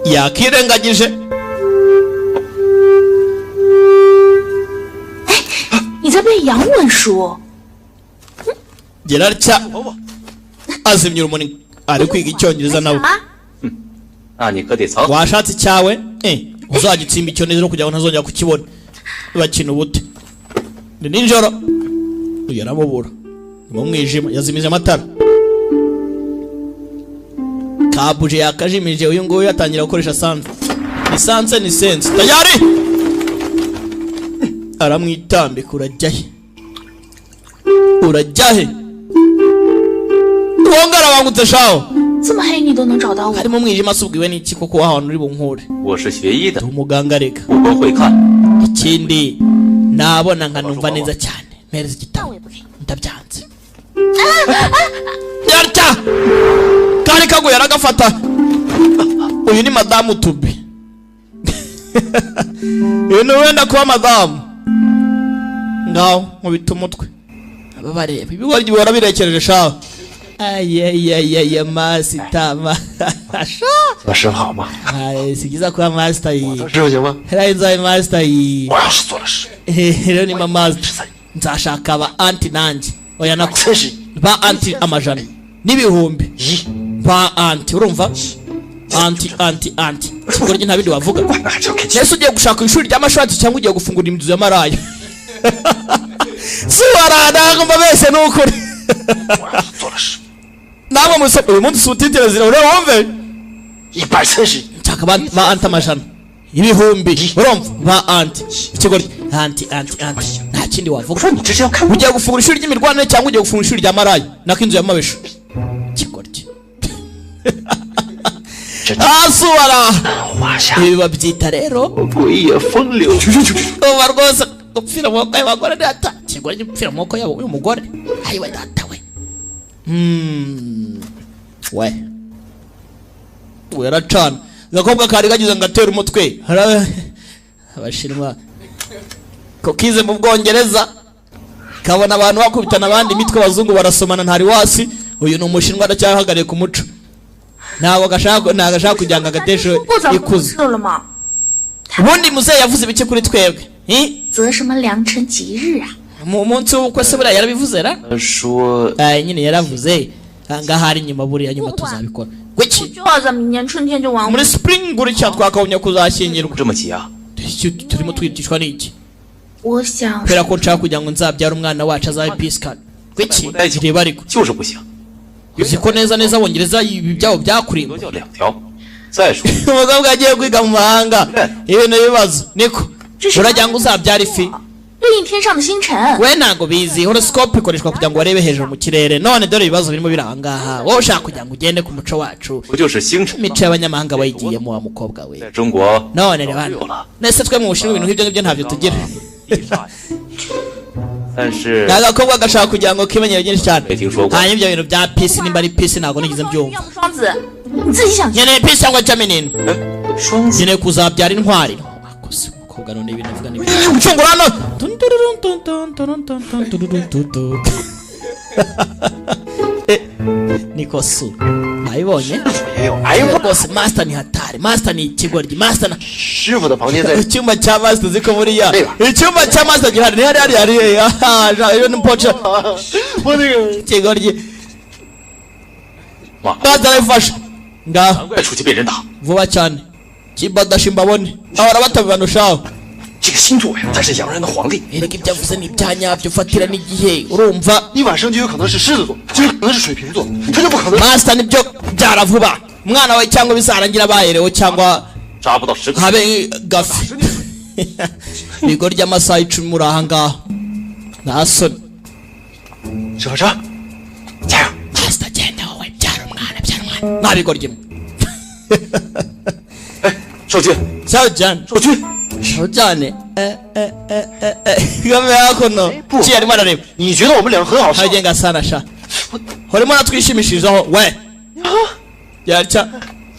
yakirengagije. 你在背洋文书？ gerarya azimya urumuri ari kwiga icyongereza nawe. 那你可得藏。 washatse icyawe uzagitsimba icyongereza no kugira ngo ntazongera kukibona. bakina ubute ni nijoro yaramubura mu mwijima. yazimije amatara. kabuje yakajimije. uyu nguyu yatangira gukoresha sanse. lisanse ni sense tayari. aramwitambika. urajyahe urajyahe wongara wangutse shaho. 这么黑你都能找到我？ harimo umwijima asubwiwe n'iki koko wahantu uri bunkure. 我是学医的， umuganga reka 我们会看。 ikindi nabona nkanumva neza cyane. mpereza igitabo. ndabyanze. yarya kari kaguye aragafata. uyu ni madamu tubi. uyu ni wenda kuba madamu. ngaho nkubita umutwe. aba bareba ibigori bihora birekereje shaho. ayayayaya masita ma. 那生好吗？ si byiza kuba masita 我 iyi. 当师傅行吗？ nzabe masita iyi. 我要是做了事， rero ni mama nzashaka aba anti nanjye. oya nako 真是 ba anti amajana n'ibihumbi. ba anti urumva. anti kigoro nta bindi wavuga. 那还是要看清。 Yesu ugiye gushaka ishuri ry'amashati cyangwa ugiye gufungura inzu y'amarayo. si warada ngomba bese n'ukuri. 我要是做了事， namwe musabwe uyu munsi subtitire zirahure wumve. 130。 nshaka ba anti amajana ibihumbi urumva. ba anti ikigoro anti nta kindi 我 wavuga. 说你这是要看 ugiye gufungura ishuri ry'imirwanire cyangwa ugiye gufungura ishuri ry'amarayo nako inzu y'amabesho. kigoryi. 这 asubara 华夏 ibi babyita rero 鬼也风流。去去去去！ uba rwose gupfira mu maboko y'abagore data. kigoryi gupfira mu maboko y'umugore. ayiwe data we. we yaracana. agakobwa kari kagize ngo atere umutwe. abashinwa ko kize mu Bwongereza kabona abantu bakubitana abandi imitwe. abazungu barasomana ntari wasi. uyu ni umushinwa aracyahagariye ku muco. ntabwo gashaka kugira ngo agateshe 不早 ikuze. 了吗？ ubundi muzehe yavuze ibiki kuri twebwe? 择什么良辰吉日啊？ mu munsi w'ubukwe se buriya yarabivuze ra? 他说 nyine yaravuze. ngaha ari nyuma buriya nyuma tuzabikora. 我 gwiki 就要在明年春天就完 muri 婚。 spring gutya twakabonye kuzashyingirwa. 这么急啊？ turimo twigishwa n'iki? 我想 kubera ko nshaka kugira ngo nzabyara umwana wacu azabe piscal. gwiki reba ariko 就是不行， uzi ko neza neza abongereza ibi byabo 多 byakurimba. 叫2条。再说， umugabo agiye kwiga mu mahanga ibintu bibazo niko 这是 uragira ngo uzabyara ifi. 对应天上的星辰。 we ntabwo bizi. horoscope ikoreshwa kugira ngo barebe hejuru mu kirere. none dore ibibazo birimo biri ahangaha. wowe ushaka kugira ngo ugende ku muco wacu. 不就是星辰吗？ imico y'abanyamahanga bayigiyemo wa mukobwa we. 在中国 none 早 reba 就有了 nese twe mu bushinwa ibintu nk'ibyo ngibyo ntabyo tugira. 地煞。但是 ni agakobwa gashaka kugira ngo kimenyere byinshi cyane. 没听说过。 hanyuma ibyo bintu bya pisi nimba ari pisi ntabwo nigeze 要 mbyumva. 么双子，你自己想去。 nkeneye pisi cyangwa jaminini. 哎，双子 nkeneye kuzabyara intwari. wakoze umukobwa none ibintu avuga n'ibintu. gucungura hano. niko su ayibonye. 也有。哎呦我， rwose master ni hatari. master ni ikigoryi. master na 师傅的房间在 icyumba cya master ziko buriya. Reba. icyumba cya master gihari ni hari. iyo ni pocha 我那个 ikigoryi. 哇， master arayifasha. ngaho 难怪出去被人打。 vuba cyane. kibadashi mbabone. ahora batabibanushaho. 这个星座呀，他是洋人的皇帝， erega ibyo avuze ni ibyanyabyo. fatira n'igihe urumva. 你晚上就有可能是狮子座，就有可能是水瓶座，他就不可能。 master nibyo byara vuba. umwana wawe cyangwa bizarangira bayerewe cyangwa 抓不到10个。 habe gafi bigo ry'amasaha 10 muri aha ngaho nta soni 小张，加油！ pasita genda wowe byara umwana nta bigo ryimwe 哎，少军， sawa cyane 少军， sawa cyane game hakuno ki arimo arareba 你觉得我们两个很好笑？ hagenga sana sha horimo natwishimishirizaho we yaca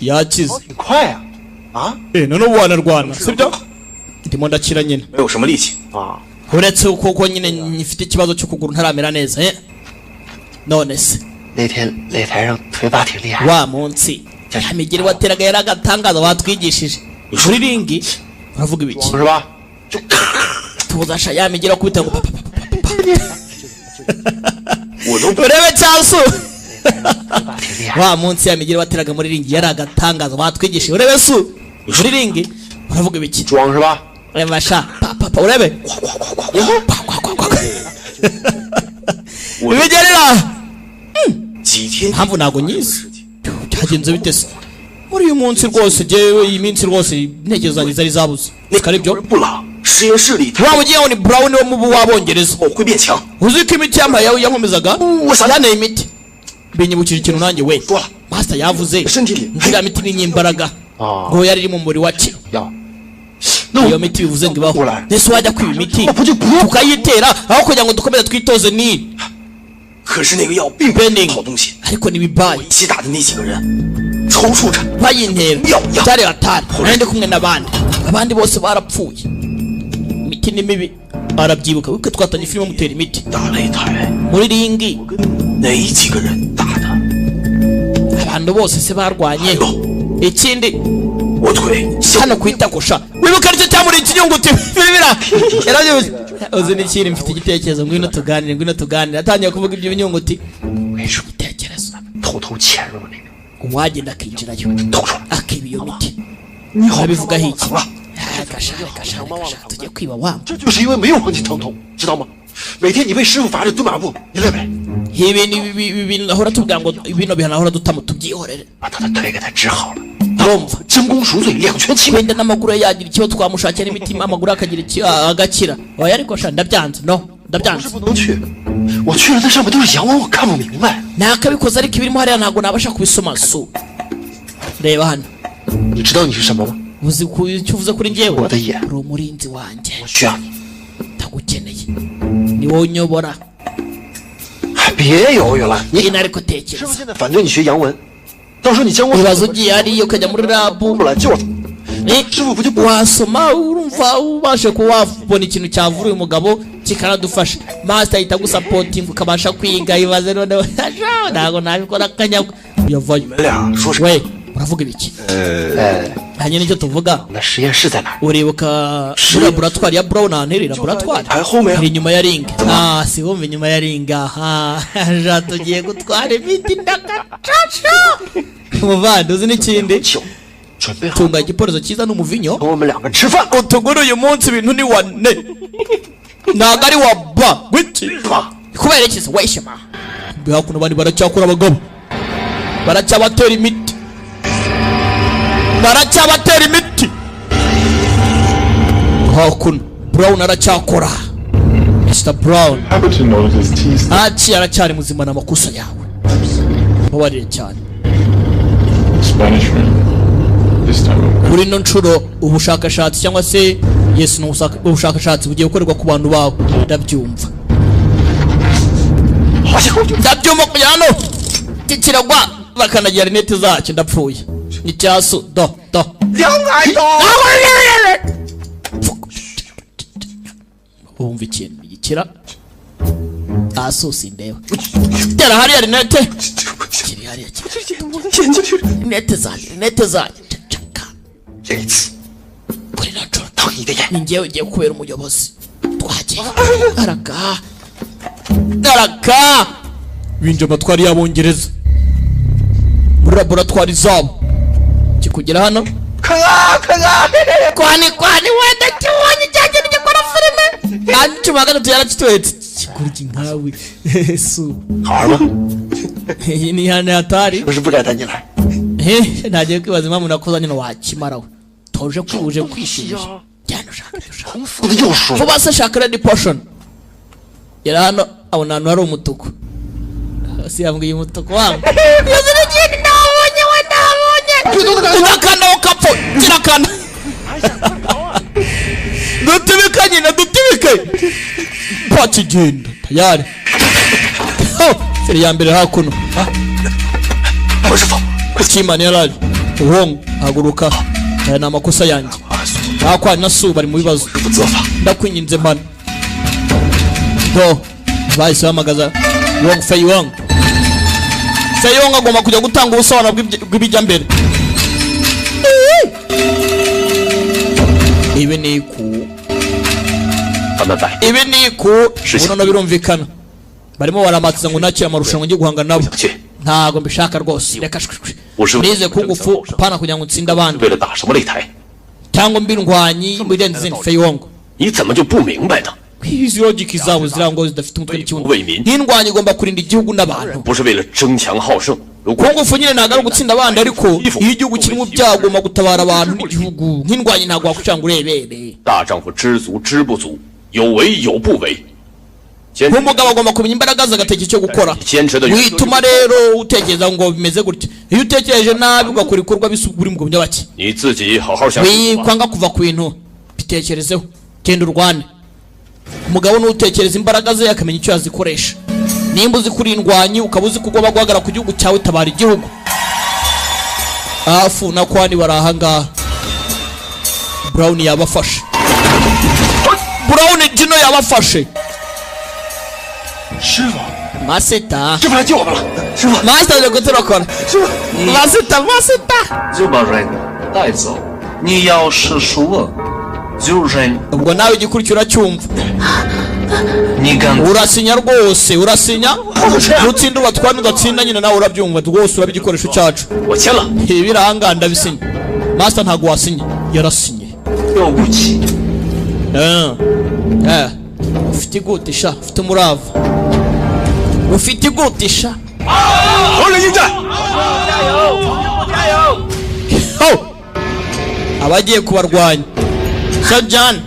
yakize 挺快啊！啊 none ubu wanarwana sibyo ndimo ndakira nyine 没有什么力气。 啊！ uretse uko nyine nyifite ikibazo cy'ukuguru ntaramera neza none se 那天擂台上腿把挺厉害， wa munsi ya migeri wateraga yari agatangaza watwigishije muri ringi uravuga ibiki 是吧？ tuzasha ya migeri wakubita ngo papa 我都 urebe cyasu 腿把挺厉害。 wa munsi ya migeri wateraga muri ringi yari agatangaza watwigishije urebe su muri ringi uravuga ibiki 装是吧？ ureba sha papa urebe ibigerera 几天 mpamvu ntago nyizi byagenze bite se muri uyu munsi rwose jewe iyi minsi rwose intekerezo zanjye zari zabuze 那 sikari byo 布朗实验室里他 waba ugiye ngo ni brown wo mubu w'abongereza 我会变强。 uzi ko imiti yampaye yankomezaga yanteye imiti binyibukije ikintu nanjye we 说了， master yavuze 身体里 nzira miti ni nyimbaraga Ah. ngo yari iri mu muri wa ki 要 iyo miti bivuze ngo ibaho Ura. ndetse wajya kwiba imiti 我不就不用？ tukayitera aho kugira ngo dukomeze twitoze ni 可是那个药并不是好东西。 ariko ni bibaye 一起打的那几个人，抽搐着， bayintera Yo. cyari hatari nari ndi kumwe n'abandi abandi bose barapfuye imiti ni mibi arabyibuka wibuke twatanye filime mutera imiti 打擂台 muri ringi 跟哪几个人打的？ abantu bose se barwanye ikindi 我腿像 hano kwitakosha wibuka aricyo cyamuri ikinyunguti bibira yarabyuze uzi n'ikindi mfite igitekerezo ngwino tuganire atangiye kuvuga ibyo binyunguti 我跟你说， ibitekerezo 偷偷潜入了那边， uwagenda akinjirayo 偷出来。 akiba iyo miti 你好， urabivugaho iki 疼了。 gasha tugiye kwiba wa 这就是因为没有黄金疼痛，知道吗？每天你被师傅罚着蹲马步，你累没？ ibintu ahora tubwira ngo bino bihano ahora dutamo tubyihorere 把他的腿给他治好了， urumva 真功赎罪，两全其美。 wenda n'amaguru ye yagira ikibazo twamushakira imitima amaguru akagira agakira oya ariko sha ndabyanze no 不是 ndabyanze 不能去，我去了，那上面都是洋文，我看不明白。 nakabikoze ariko ibirimo hariya ntabwo nabasha kubisoma su reba hano 你知道你是什么吗？ uzi icyo uvuze kuri njyewe 我的眼， uri umurinzi wanjye 我需要你。 ndagukeneye ni wowe unyobora 别犹豫了，你 nyine ariko 师 tekereza 傅现在反对你学洋文，到时候你将我 ibibazo ugiye hariya ukajya muri rabu 不来救我， 师傅不就不 wasoma urumva ubashe kuba wabona ikintu cyavura uyu mugabo kikanadufasha master ahita agusapotinga ukabasha kwiga ibaze noneho ntabwo nabikora akanyabwa uyavayo 你们俩说是 we uravuga ibiki hanyuma nicyo tuvuga 那实验室在哪儿？ uribuka muri laboratwari ya brown ahantu iri laboratwari 台后面 iri inyuma ya ring si wumva inyuma ya ring aha ja tugiye gutwara imiti ndagacaca umuvandi uzi n'ikindi 酒，准备好 tunga igiporozo cyiza n'umuvinyo 和我们两个吃饭。 utugura uyu munsi ibintu ni wa ne ntabwo ari wa ba wiki 是吧？ kubera iki se weshema hakuno abandi baracyakora abagabo baracyabatera imiti baracyabatera imiti hakuno brown aracyakora Mr Brown Happy to know that his teeth aci aracyari muzima n'amakosa yawe mubabarire cyane Spanish man. This time I'm kuri ino nshuro ubushakashatsi cyangwa se yes no ubushakashatsi bugiye gukorerwa ku bantu bawe ndabyumva 好家伙，就 ndabyumva kugira hano kikiragwa bakanagira rinete zacyo ndapfuye ni cyasu do 两矮刀。 wumva ikintu gikira asusi ndeba tera hariya rinete kiri hariya rinete zanjye caka 这一次 kuri ino nshuro 疼你的眼。 ni njyewe ugiye kubera umuyobozi twagiye araka binjira amatwari y'abongereza muri laboratwari zabo kikugera hano 看啊看啊！ kwani wenda kibonye cyagenda gikora filime kandi cumi na gatatu yarakitwetse kikurya nkawe su 好玩吗？ iyi ni hano hatari 不是不该带你来， nagiye kwibaza impamvu nakoza nyine wakimaraho toje kwuje kwishimisha cyane ushaka 红色的又说 vuba se shaka red potion yari hano abona hano hari umutuku si yambwiye umutuku wangu yuzira gindi nabonye udakanda ukapfa kirakanda dutibika nyine dutibike pakigenda tayari seri ya mbere hakuno Chimani yaraje uhongo haguruka aya ni amakosa yanjye akwa nasu bari mu bibazo ndakwinginze mana do bahise bamagaza Wong Fei Wong agomba kujya gutanga ubusobanuro bw'ibijya mbere ibi ni ku ubunono birumvikana barimo baramatsa ngo nakira amarushanwa ngiye guhanga nabo ntago mbishaka rwose reka nize kungufu pana kugira ngo nsinde abandi cyangwa mbindwanyi muri Zen Fei Wong 你怎么就不明白呢？ izi logic zabo zirango zidafite umutwe n'ikibuno nk'indwanyi igomba kurinda igihugu n'abantu 不是为了争强好胜。如果 kungufu nyine ntago ari gutsinda abandi ariko iyo igihugu kiri mu byago ugomba gutabara abantu n'igihugu nk'indwanyi ntago wakucanga urebere 大丈夫知足知不足，有为有不为。 nk'umugabo agomba kumenya imbaraga ze agatekereza icyo gukora wituma rero utekereza ngo bimeze gutya iyo utekereje nabi ugakora ibikorwa bisubura mu byo bake wikwanga kuva ku bintu bitekerezeho genda urwane umugabo n'utekereza imbaraga ze akamenya icyo yazikoresha nimba uzi kuri indwanyi ukaba uzi kugomba guhagarara ku gihugu cyawe tabara igihugu afu na kwani baraha ngaha Brown yabafashe Brown Jino yabafashe 师傅， Masita 师傅来救我们了！师傅， Masita ndio kutoka Masita 就把人带走。你要是输，就认 ubwo nawe igikurikira cyumva 你敢 urasinya rwose urasinya utsinda ubatwana udatsinda nyine nawe urabyumva rwose uraba igikoresho cyacu 我签了。 ibi birahanga ndabisinya Master ntago wasinya yarasinye 了不起。 ufite igutisha ufite umurava ufite igutisha 何人应战？ abagiye kubarwanya Shajan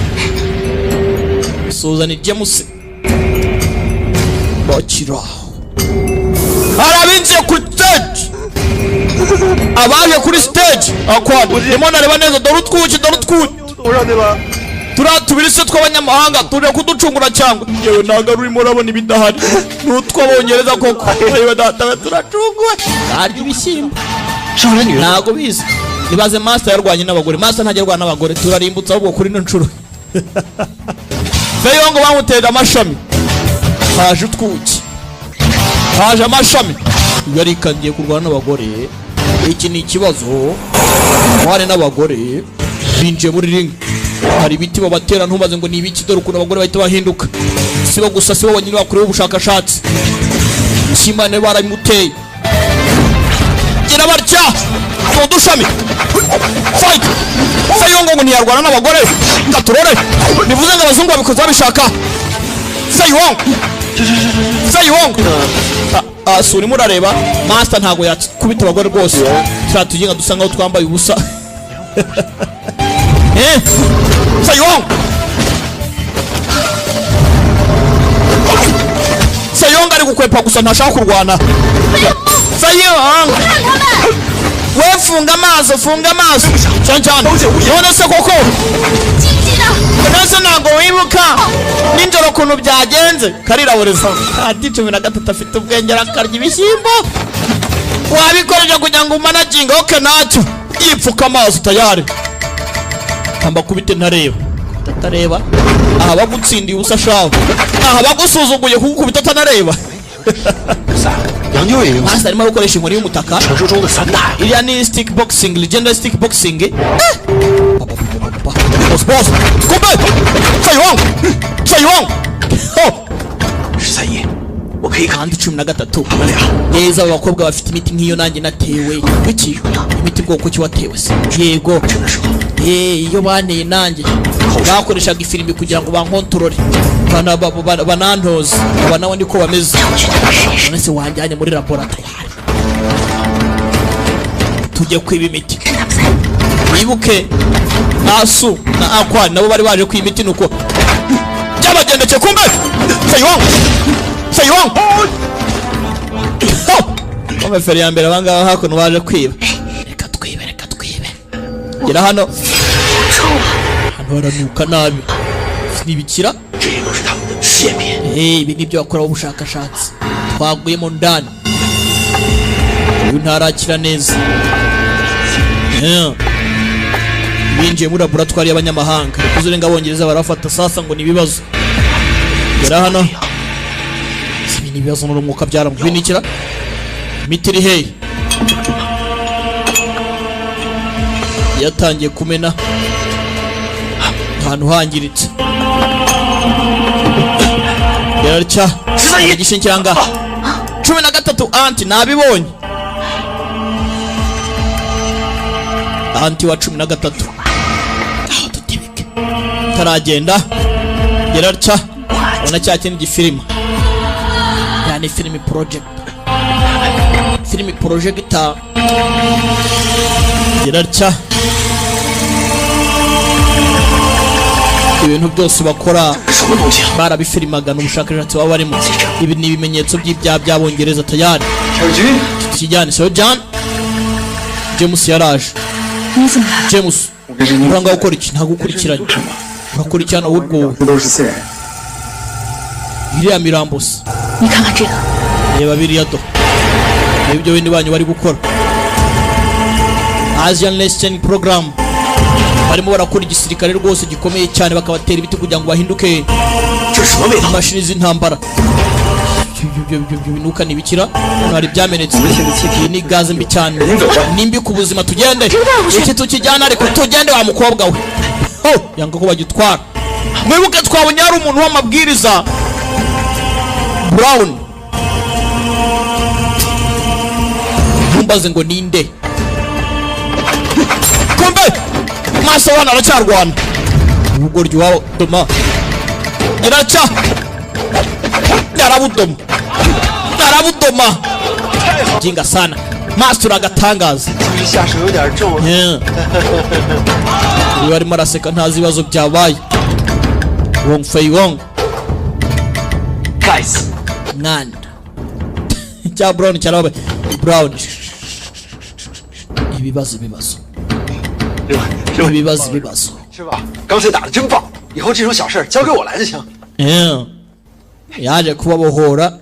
Suzani James bakira arabinziye ku stage abaje kuri stage akwado ndimo nareba neza dore utwuki 头上对吧？ turatubiri se tw'abanyamahanga tuje kuducungura cyangwa yewe ntago urimo urabona ibidahari n'utw'abongereza koko yewe data turacunguwe arya ibishyimbo ntago bizi nibaze Master yarwanye n'abagore Master ntajya arwana n'abagore turarimbutsa ahubwo kuri ino nshuro Fei Wong bamutera amashami haje utwuki haje amashami yarikangiye kurwana n'abagore iki ni ikibazo wari n'abagore binjiye muri ring hari ibiti babatera ntubaze ngo ni ibiki dore ukuntu abagore bahita bahinduka sibo gusa sibo banyine bakorewe ubushakashatsi Chimane baramuteye gira barya udushami fight Fei Wong ngo ntiyarwana n'abagore ngaturore bivuze ngo abazungu babikoze babishaka Fei Wong suri murareba Master ntago yakubita abagore rwose cyatuginga dusanga aho twambaye ubusa Fei Wong ari gukwepa gusa ntashaka kurwana Fei Wong we funga amaso cyane none se koko nase ntago wibuka ninjoro kuntu byagenze karirabureza ati 13 afite ubwenge arakarya ibishyimbo wabikoreje kugira ngo umanaginge oke nacyo yipfuka amaso tayari amba kubite ntareba tatareba aha bagutsindiye ubusa shaho aha bagusuzuguye kugukubita tanareba 杨牛也有 Master arimo gukoresha inkoni y'umutaka 传说中的3大。 iriya ni stick boxing legendary stick boxing boss kumbe Fei Wong 13爷，我可以看 kandi 13 他们俩。 neza abakobwa bafite imiti nk'iyo nanjye natewe iki imiti bwoko ki watewe se yego iyo baneye nanjye bakoreshaga ifirimbi kugira ngo bankontorore banantoze aba nawe niko bameze none se wanjyanye muri laboratoire tujye kwiba imiti 趁他不在， wibuke Asu na Aqua nabo bari baje kwiba imiti nuko byabagendekeye kumbe Feiwang Kome feri ya mbere abangaba hakuno baje kwiba reka twibe gera hano 臭啊！ hano haranuka nabi nibikira 这都是他们的试验品。 ibi nibyo bakoraho ubushakashatsi twaguyemo ndani uyu ntarakira neza binjiye muri laboratwari y'abanyamahanga uzurenga abongereza barafata sasa ngo nibibazo gera hano ibi nibibazo n'umwuka byaramubinikira imiti iri hehe yatangiye kumena ahantu hangiritse yaracya igishinkiranga 13 anti nabibonye anti wa 13 aho tutibike taragenda yaracya ona cya kintu gifilima yani film project yaracya ibintu byose bakora barabifilimaga n'ubushakashatsi baba barimo ibi ni ibimenyetso by'ibyaha by'abongereza tayari kijyane so John James yaraje 你怎么来了？ James uranga gukora iki nta gukurikiranye urakurikirana ahubwo 这都是私人。 iriya mirambo se 你看看这个， reba biriya do ibyo bindi banyu bari gukora Asian Lesson Program barimo barakora igisirikare rwose gikomeye cyane bakabatera ibiti kugira ngo bahinduke 这是什么味道？ imashini z'intambara binuka nibikira hari byamenetse iyi ni gaze mbi cyane nimbi ku buzima tugende iki tukijyana ariko tugende wa mukobwa we yanga ko bagitwara mwibuke twabonye hari umuntu w'amabwiriza Brown ntumbaze ngo ninde kumbe maso wana aracyarwana ubugoryi wawe doma iraca yarabudoma jinga sana maso uragatangaza 下手有点重。 uyu arimo araseka ntazi ibibazo byabaye Wong Fei-wong 该死！ mwana cya Brown cyarabaye Brown ibibazo 是吧？刚才打的真棒，以后这种小事交给我来就行。 yaje kubabohora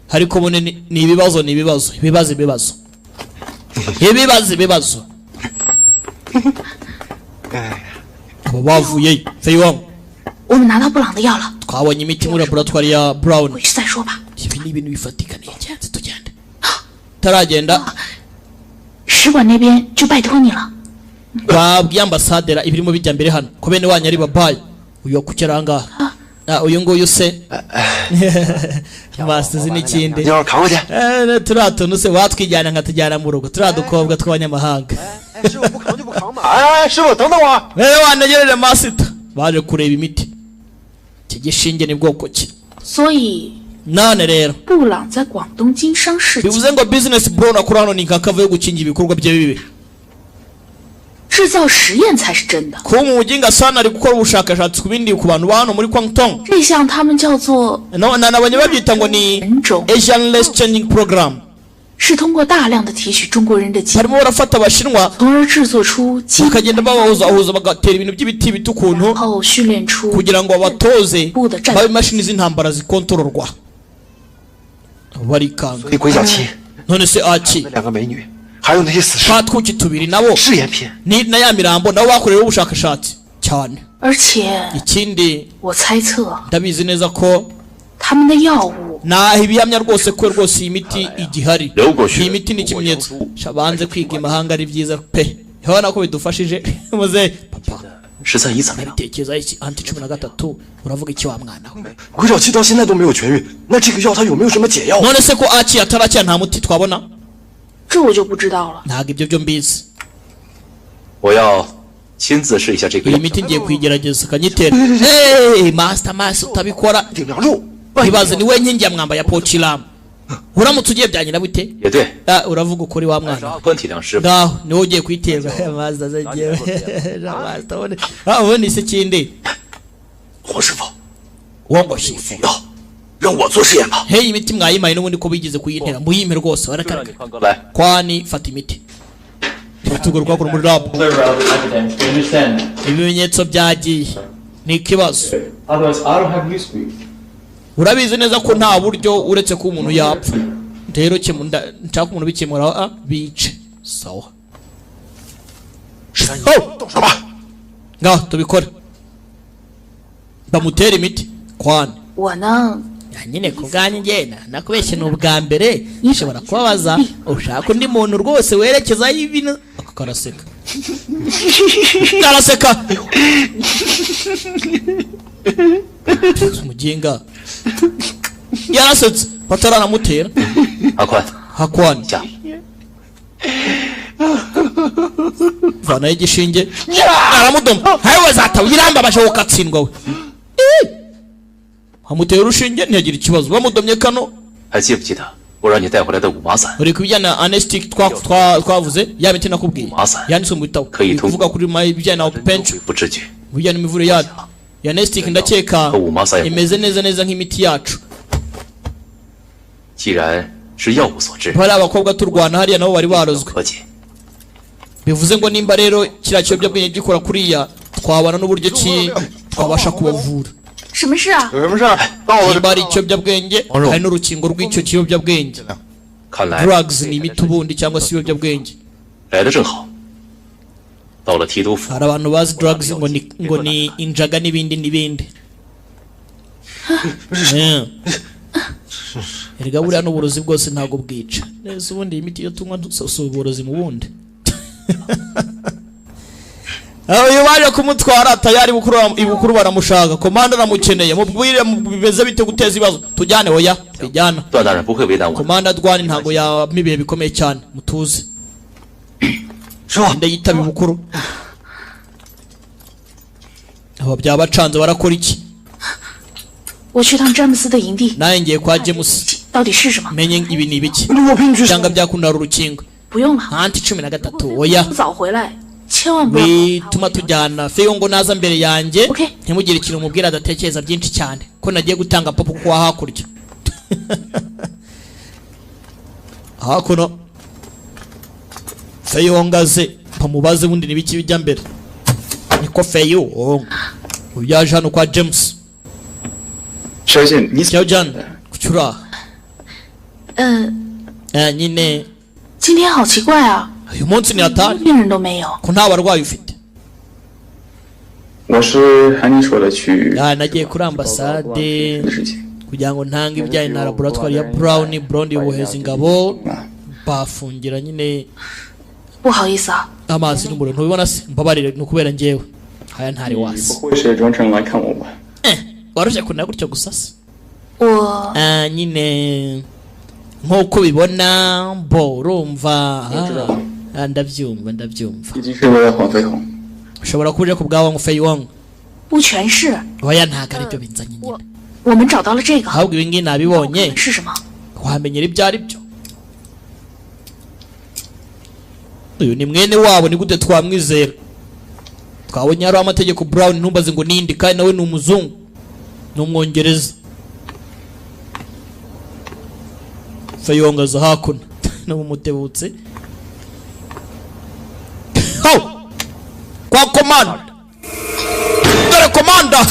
ariko bone ni ibibazo abo bavuye Fei-wong 我们拿到布朗的药了， twabonye imiti muri laboratwari ya Brown 回去再说吧。 ibi ni ibintu bifatika n'ingenzi tugende taragenda 使馆那边就拜托你了。 babwiye ambasadera ibirimo bijya mbere hano ko bene wanyu ari babaye uyu kucyaranga uyu nguyu se basize n'ikindi 你要是扛过去。 turatuntu se watwijyana nkatujyana mu rugo turadukobwa tw'abanyamahanga 师傅不扛就不扛嘛。哎，师傅等等我。 wanegereje masita baje kureba imiti iki gishinge ni bwoko ki 所以 none rero 布朗在广东经商事迹， bivuze ngo business Brown akora hano ni nk'akavuyo gukingira ibikorwa bye bibi 制造实验才是真的。 kuba umuginga sana ari gukora ubushakashatsi ku bindi ku bantu ba hano muri Kwangtong 这项他们叫做 nabonye babyita ngo ni 人种， Asian Less Changing Program 是通过大量的提取中国人的基因， barimo barafata abashinwa 从而制作出基因， bakagenda babahuzahuza bagatera ibintu by'ibiti bito ukuntu 后训练出 kugira ngo abatoze 部的战 babe imashini z'intambara zikontororwa barikanga 所以鬼脚七 none se aki 那两个美女，还有那些死尸， twatwuki tubiri nabo 试验品。 ni na ya mirambo nabo bakorewe ubushakashatsi cyane 而且 ikindi 我猜测 ndabizi neza ko 他们的药物 naho ibihamya rwose ko rwose iyi miti igihari 刘国旭 iyi miti ni ikimenyetso shabanze kwiga imahanga ari byiza pe urabona ko bidufashije muze papa 13姨怎么样？ tekereza iki anti 13 uravuga iki wa mwana we 鬼脚七到现在都没有痊愈，那这个药它有没有什么解药？ none se ko aki atarakira nta muti twabona 这我就不知道了。 ntabwo ibyo byo mbizi 我要亲自试一下这个 iyi 药。 miti ngiye kuyigerageza kanyitera master utabikora 顶梁柱， ibaze ni we nkingi ya mwamba ya Pochilam uramutse ugiye byanyira bite 也对， uravuga ukuri wa 按 mwana 照阿宽体谅师傅， ngaho niwe ugiye kwiterwa master zagiye master ubundi se kindi 黄师傅， wongo shifu 要让我做实验吧。 hey imiti mwayimaye n'ubundi ko bigeze kuyintera muyime rwose 就让 barakaraga 你宽哥来。 kwani fata imiti tugura kwa muri lab Clear out the evidence. Do you understand? ibimenyetso byagiye ni ikibazo Otherwise, I don't have you speak. urabizi neza ko nta buryo uretse ko umuntu yapfa rero nshaka umuntu bikemura bice sawa 动手吧！ ngaho tubikore bamutera imiti kwani 我呢， nyine ku bwanyu ngena nakubeshye ni ubwa mbere nshobora kubabaza ushaka undi muntu rwose werekezaho ibintu ako karaseka karaseka umuginga yarasetse bataranamutera 阿宽， hakwani 下， vanaho igishinge aramudoma hawe zatawe irambabaje wowe ukatsindwa we amutera urushinge ntiyagira ikibazo bamudomye kano 还记不记得我让你带回来的五麻散？ uri kubijyana na anesthetic twavuze ya miti nakubwiye yanditswe mu bitabo kuvuga kuri ibijyanye na 恢 occupation 复知觉。 bijyana imivure yacu ya anesthetic ndakeka imeze neza nk'imiti yacu 既然是药物所致， bari abakobwa turwana hariya nabo bari barozwe 和解。 bivuze ngo nimba rero kiriya kiyobyabwenge gikora kuriya twabana n'uburyo ki twabasha kubavura 什么事啊？ 有什么事儿？到我这 nimba ari ikiyobyabwenge hari n'urukingo rw'icyo kiyobyabwenge 看来 drugs ni imiti ubundi cyangwa se ibiyobyabwenge 来的正好。到了提督府， hari abantu bazi drugs ngo ni injaga n'ibindi erega buriya n'uburozi bwose ntabwo bwica neza ubundi iyi miti iyo tunywa si uburozi mu bundi uyu baje kumutwara tayari ibukuru baramushaka komanda aramukeneye mubwire bimeze bite guteza ibibazo tujyane oya twijyana 段大人不会为难我。 komanda dwani ntabwo yamibiye bikomeye cyane mutuze 师傅， ndayitaba ibukuru aba byabacanze barakora iki 我去趟詹姆斯的营地， nawe ngiye kwa James 到底是什么？ menye ibi ni ibiki 我陪你去。 cyangwa byakundara urukingo 不用了， anti 13 oya 早回来，千万不要。 bituma tujyana feyo ngo naza mbere yanjye Okay. ntimugire ikintu umubwira adatekereza byinshi cyane ko nagiye gutanga papa kuwa hakurya hakuno feyo ngaze pamubaze bundi nibiki bijya mbere niko feyo uyaje hano kwa James 肖剑，你 cyo John kucyura nyine 今天好奇怪啊， uyu munsi ni hatari 病人都没有。 ko nta barwayi ufite 我是按你说的去 nagiye kuri ambasade 的事情。 kugira ngo ntange ibijyanye na laboratwari ya Brown yoboheza ingabo bafungira nyine 不好意思啊， amazi n'umuriro ntubibona se mbabarire ni ukubera njyewe haya ntari 不 wasi 会是专程来看我吧？ warushye kunira gutyo gusa se 我 nyine nk'uko ubibona bo urumva ndabyumva 已经是为了黄飞鸿。 ushobora kuja ku bwawe ngo Feiyong 不全是， oya ntabwo aribyo binzanye nyine 我们找到了这个， ahubwo ibi ngibi nabibonye 是什么？ wamenyera ibyo ari byo uyu ni mwene wabo ni gute twamwizera twabonye hariho amategeko Brown ntumbaze ngo nindi kandi nawe ni umuzungu ni umwongereza Feiyong aza hakuno n'umutebutse kwa komanda dore komanda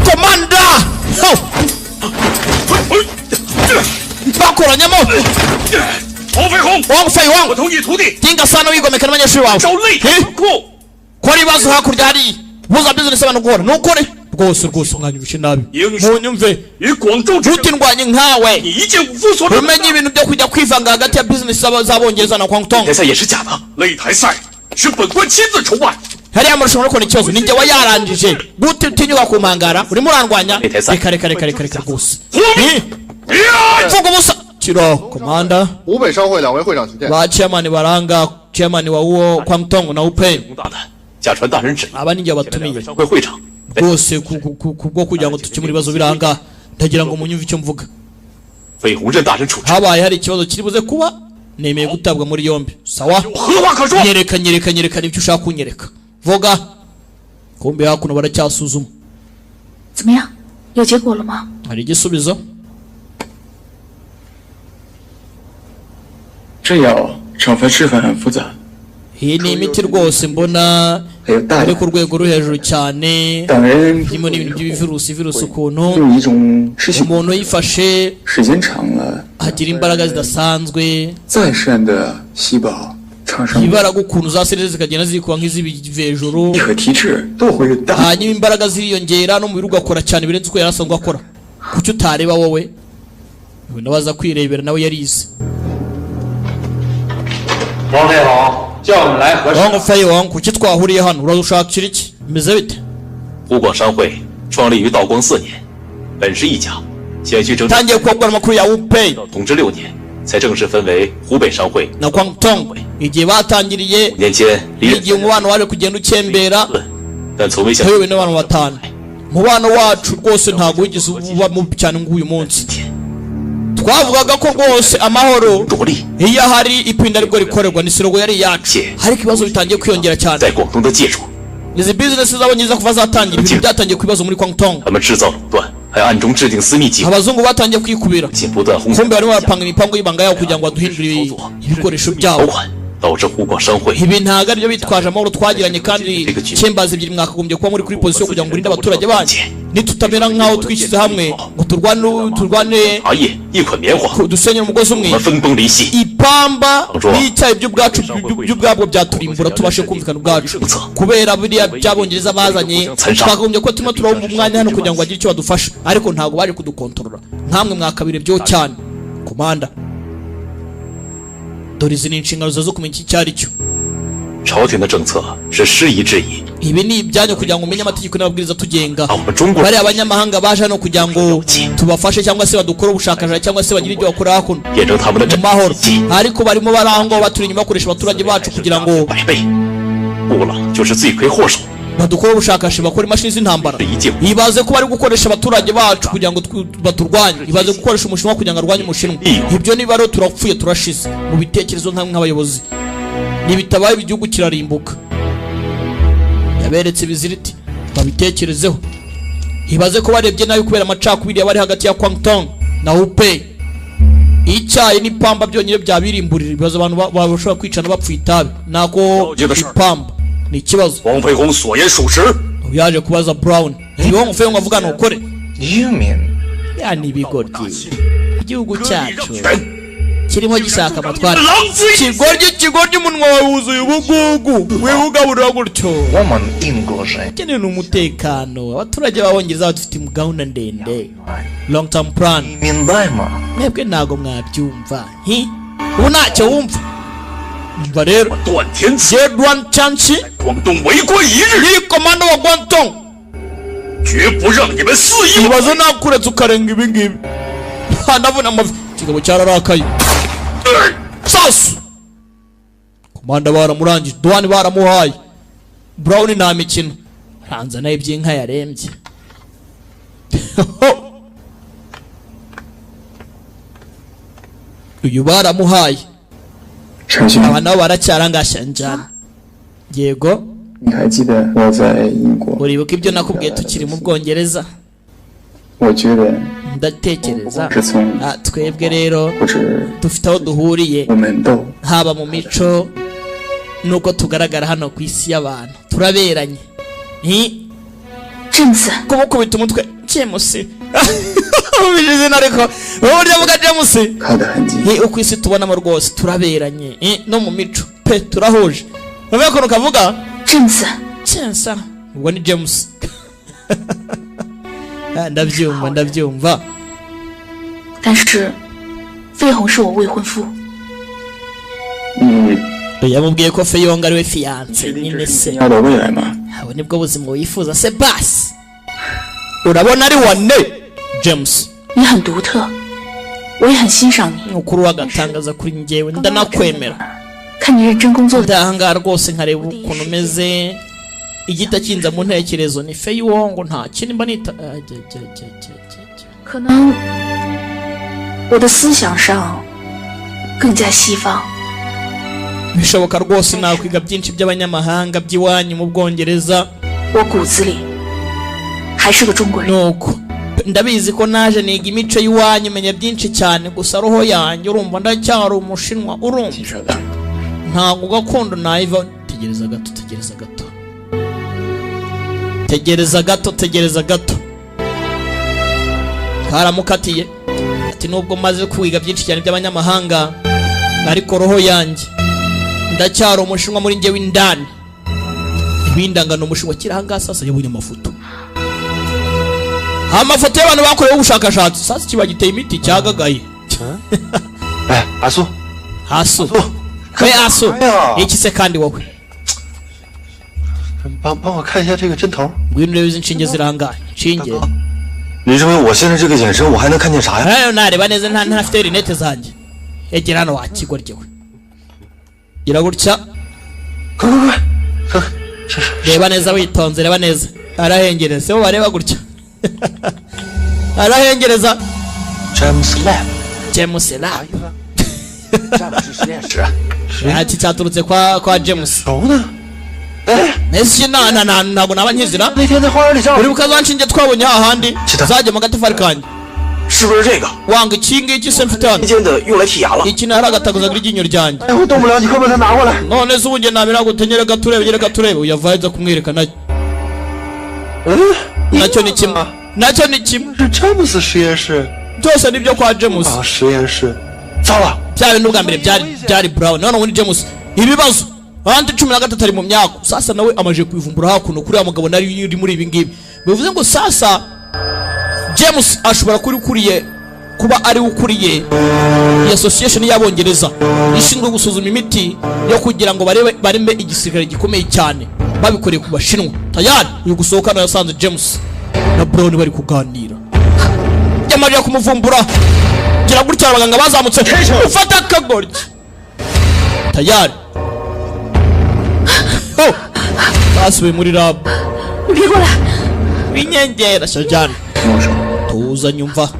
komanda bakoranyamo 黄飞鸿， Wang Feiyong 我同意徒弟 tinga sana wigomeka n'abanyeshuri bawe 找擂台仓库。 kora ibibazo hakurya hariya buza business abantu gukora nukore rwose mwanyurushe nabi munyumve 与广州之争， utindwanye nkawe 你一介武夫所指。 umenye ibintu byo kujya kwivanga hagati ya business z'abongereza na Hong Kong 擂台赛也是假的，擂台赛是本官亲自筹办。 hariya amarushanwa ariko ni ikibazo ninjye wayarangije gute utinyuka kumpangara urimo urandwanya reka rwose vuga ubusa kiro komanda 湖北商会两位会长请见。 ba chairman baranga chairman wa uwo Kwangtong na Upen 洪大胆，假传大人旨意， aba ninjye 前来两 batumiye 位商会会长， rwose kubwo kugira ngo dukemure ibibazo biranga ndagira ngo munyumve icyo mvuga 费鸿任大人处置。 habaye hari ikibazo kiri buze kuba nemeye gutabwa muri yombi sawa 何话可说？ nyereka ibyo ushaka kunyereka vuga kumbe hakuno baracyasuzuma 怎么样？有结果了吗？ hari igisubizo 这药成分成分很复杂， iyi ni imiti rwose mbona 还有大 ari 量 ku rwego rwo hejuru cyane 当人 irimo n'ibintu by'ivirusi ukuntu 用一种失血， umuntu uyifashe 时间长了， agira imbaraga zidasanzwe 再善的细胞产生 ibaraga ukuntu za serire zikagenda zikuba nk'iz'ibivejuru 和体质都会大。 hanyuma imbaraga ziriyongera n'umubiri ugakora cyane birenze uko yari asanzwe akora kuki utareba wowe nabaza kwirebera nawe yarize 王飞鸿叫我们来核实。 wangu faye wangu kuki twahuriye hano uradushakira iki bimeze bite 湖广商会创立于道光4年，本是一家，现距整整 tangiye kubabwira amakuru ya upay 同治6年才正式分为湖北商会。 na kwangtong igihe batangiriye 5年间离任 igihe umubano waje kugenda ukembera 但从未想 tuyobowe n'abantu batanu umubano wacu rwose ntabwo wigeze uba mubi cyane nk'uyu munsi twavugaga ko rwose amahoro 着力 iyo hari ipinda aribwo rikorerwa ni sirogo yari yacu ariko ibibazo bitangiye kwiyongera cyane 在广东的借助， izi business z'abongereza kuva zatangira ibintu byatangiye ku bibazo muri kwangtong 他们制造垄断，还暗中制定私密计划， abazungu batangiye kwikubira 且不断轰 kumbe barimo barapanga imipango y'ibanga yabo kugira ngo baduhindure ibikoresho 条 byabo 款，导致湖广商会 ibi ntabwo aribyo bitwaje amahoro twagiranye kandi cyembazi ebyiri mwakagombye kuba muri kuri position kugira ngo urinde abaturage banyu nitutamera nk'aho twishyize hamwe ngo turwane 茶叶一捆棉花， dusenyera umugozi 我 umwe 们分崩离析。 ipamba n'icyayi by'ubwabwo byaturimbura tubashe kumvikana ubwacu kubera biriya by'abongereza bazanye twakagombye ko turimo turabumva umwanya hano kugira ngo bagire icyo badufasha ariko ntabwo baje kudukontorora nkamwe mwakabirebyeho cyane komanda dore izi ni inshingano zo kumenya icyo ari cyo 朝廷的政策是师夷制夷， ibi ni ibyanyu kugira ngo umenye amategeko n'amabwiriza tugenga 啊，我们中国 bariya abanyamahanga baje hano kugira ngo tubafashe cyangwa se badukore ubushakashatsi cyangwa se bagire ibyo bakora hakuno 验证他们的 mu 政 mahoro 绩 ariko barimo barangwa baturi inyuma bakoresha abaturage bacu kugira ngo 百倍，布朗就是罪魁祸首。 badukore ubushakashatsi bakora imashini z'intambara ibaze ko bari gukoresha abaturage bacu kugira ngo baturwanye ibaze gukoresha umushinwa kugira ngo arwanye umushinwa ibyo niba rero turapfuye turashize mu bitekerezo nk'abayobozi nibitabaye igihugu kirarimbuka yaberetse biziriti babitekerezeho ibaze ko barebye nabi kubera amacakubiri yabari hagati ya kwangtong na upay icyayi n'ipamba byonyine byabirimburira ibibazo abantu bashobora kwicana bapfuye itabi nako ipamba ni ikibazo 王飞鸿所言属实， yaje kubaza brown niwo ngufeyo ngavuga nukore 英明， ya ni ibigoryi igihugu cyacu kirimo gishaka amatwara ikigoryi umunwa wawe wuzuye ubugugu wewe ugaburira gutyo 我们英国人 ukeneye umutekano abaturage b'abongereza badufite gahunda ndende long term plan 你明白吗？ mwebwe ntago mwabyumva ubu ntacyo wumva umva rero 段天赐 Jedwan Chanchi 广东为官一日， ni komando wa Guangdong 绝不让你们肆意。 ibaze nakuretse ukarenga ibi ngibi ndabona amavi ikigabo cyararakaye sasu komanda baramurangije duwani baramuhaye brown nta mikino ranza nayo iby'inka yarembye uyu baramuhaye 陈兄， aba nabo baracyarangasha njyana yego 你还记得我在英国？ uribuka ibyo nakubwiye tukiri mu Bwongereza 我觉得 ndatekereza 是从 twebwe rero 不止 dufite aho duhuriye 我们都 haba mu mico nuko tugaragara hano ku isi y'abantu turaberanye James， kumukubita umutwe James ubije izina ariko uburyo avuga James 看得很近。 uko isi tubonamo rwose turaberanye no mu mico pe turahuje numva ukuntu kavuga James， Cyensa ubwo ni James ndabyumva 但是飞鸿是我未婚夫， 你 yamubwiye ko Feyonga ari we fiance 确定 nyine 这是 se 你要的未来吗？ abo nibwo buzima wifuza se basi urabona ari wane James 你很独特，我也很欣赏你。 ukuri wagatangaza kuri njyewe ndanakwemera 看你认真工作的， ndahangaha rwose nkareba ukuntu umeze igita kinza mu ntekerezo ni Feyongo nta kindi mba nita 可能我的思想上更加西方。 bishoboka rwose nakwiga byinshi by'abanyamahanga by'iwanyu mu Bwongereza. 我骨子里还是个中国人。 nuko ndabizi ko naje niga imico y'iwanyu menya byinshi cyane gusa roho yanjye urumva ndacyari umushinwa urumva ntabwo gakondo nayiva. Tegereza gato tegereza gato tegereza gato tegereza gato karamukatiye ati nubwo maze kwiga byinshi cyane by'abanyamahanga ariko roho yanjye ndacyari umushinwa muri njye w'indani. ibindangano umushinwa kiranga sasa yabonye amafoto. Amafoto y'abantu bakorewe ubushakashatsi sasa kiba giteye imiti cyagagaye. 哎，阿苏， Hasu we Asu iki se kandi wowe 帮我看一下这个针头。 ngwino urebe izi nshinge zirangaye nshinge. 你认为我现在这个眼神，我还能看见啥呀？ Rero nareba neza ntafite rinete zanjye. Egera hano wakigorye we. Gira gutya. 快快快，看看，这是 Reba neza witonze reba neza. Arahengereza bo bareba gutya. Arahengereza. James Lab， James Lab. 詹姆斯实验室。 Ati cyaturutse kwa James. 熟呢？哎， Nese ntabwo naba nkizira. 那天在花园里照 Uri bukazanshinge twabonye ahandi. Zajya mu gatafari kanjye. 是不是这个？ Wanga iki ngiki se mfite hano. 间的用来剔牙了。 Iki nari agataguza iryinyo ryanjye. 哎，我动不了，你快把它拿过来。 None se ubunge nabira gutenyera gaturebe nyere gaturebe uyavaza kumwereka nayo. 嗯， Nacyo ni kimwe. Nacyo ni kimwe. 是詹姆斯实验室 Byose nibyo kwa James. 啊，实验室。糟了， Bya bintu bwa mbere byari Brown. None ubundi James ibibazo. Abandi 13 ari mu myaka. Sasa nawe amaje kwivumbura hakuno kuri ya mugabo nari uri muri ibi ngibi. Bivuze ngo sasa James ashobora kuriye kuba ari ukuriye iyi association y'Abongereza ishinzwe gusuzuma imiti yo kugira ngo barembe igisirikare gikomeye cyane babikoreye ku bashinwa. Tayari uyu gusohokana yasanze James na Brown bari kuganira. Yamaje kumuvumbura. Gira gutya abaganga bazamutse ufata akagoryi. Tayari. Oh! Basubiye muri lab. 你别过来！ Winyengera Shajana. 跟我说， Tuza nyumva.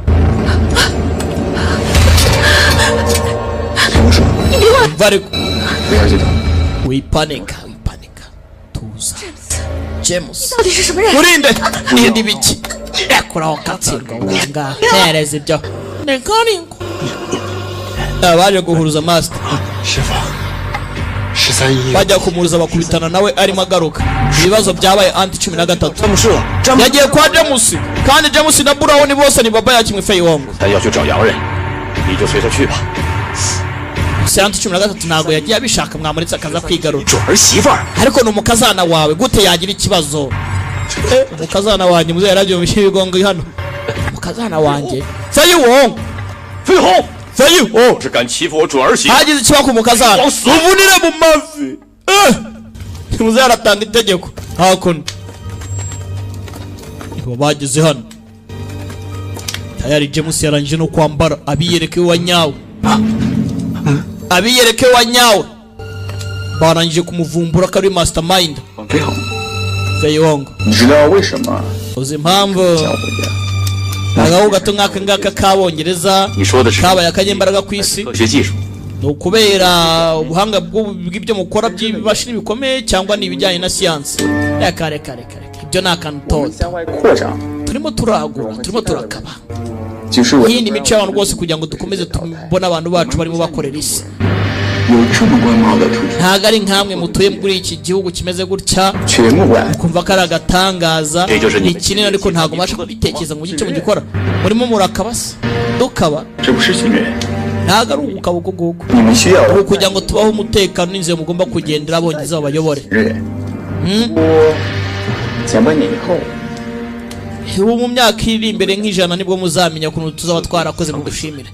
跟我说， Nyumva ariko 不要激动。 wipanika. Tuza. James. 到底是什么人？ Urinde. Nindi biki. Yakuraho katsirwa wanga. Nereza ibyo. Nekaringo. Abaje guhuruza master. 师傅，13-1。 Bajya kumuruza bakubitana nawe arimo agaruka. Ibibazo byabaye anti 13. 詹姆士了， Yagiye kwa James. Kandi James na Brown bose ni baba yakimwe Fei Wong. 他要去找洋人，你就随他去吧。 Anti 13 ntago yagiye abishaka mwamuretse akaza kwigarura. 准儿媳妇儿， Ariko ni umukazana wawe gute yagira ikibazo? Umukazana wanjye muze yarabyo bigongo hano. Umukazana wanjye. Fei Wong. 飞鸿， Fei Wong. 是敢欺负我准儿媳妇。 Hagize ikiba ku mukazana. Uvunire mu mavi. Muze yaratanga itegeko. Hakuno. Nibo bageze hano. Tayari James yarangije no kwambara abiyereke wa nyawe. Abiyereke wa nyawe. Barangije kumuvumbura kari mastermind. 王飞鸿， Fei Wong. 你知道为什么 Uzi impamvu 叫我呀？ agahu gato nk'aka ngaka k'Abongereza 你说的是 kabaye akanyembaraga ku isi 科学技术， ni ukubera ubuhanga bw'ibyo mukora by'ibimashini bikomeye cyangwa ni ibijyanye na siyansi. Reka ibyo ni akantu 我们 toto 向外扩张， turimo turagura turimo turakaba. 就是我 Iyi ni imico y'abantu rwose kugira ngo dukomeze tubone abantu bacu barimo bakorera isi. 有这么官貌的土地， Ntago ari nkamwe mutuye muri iki gihugu kimeze gutya 却目观， kumva ko ari agatangaza ni kinini ariko ntago mubasha kubitekereza ngo icyo mugikora murimo murakaba se dukaba 这不是心愿。 ntago ari ubukaba ubwo ngubwo 你们需要 ubu kugira ngo tubaho umutekano n'inzira mugomba kugendera Abongereza babayobore. 人。我想问你以后， Ubu mu myaka iri imbere nk'ijana nibwo muzamenya ukuntu tuzaba twarakoze mu gushimira.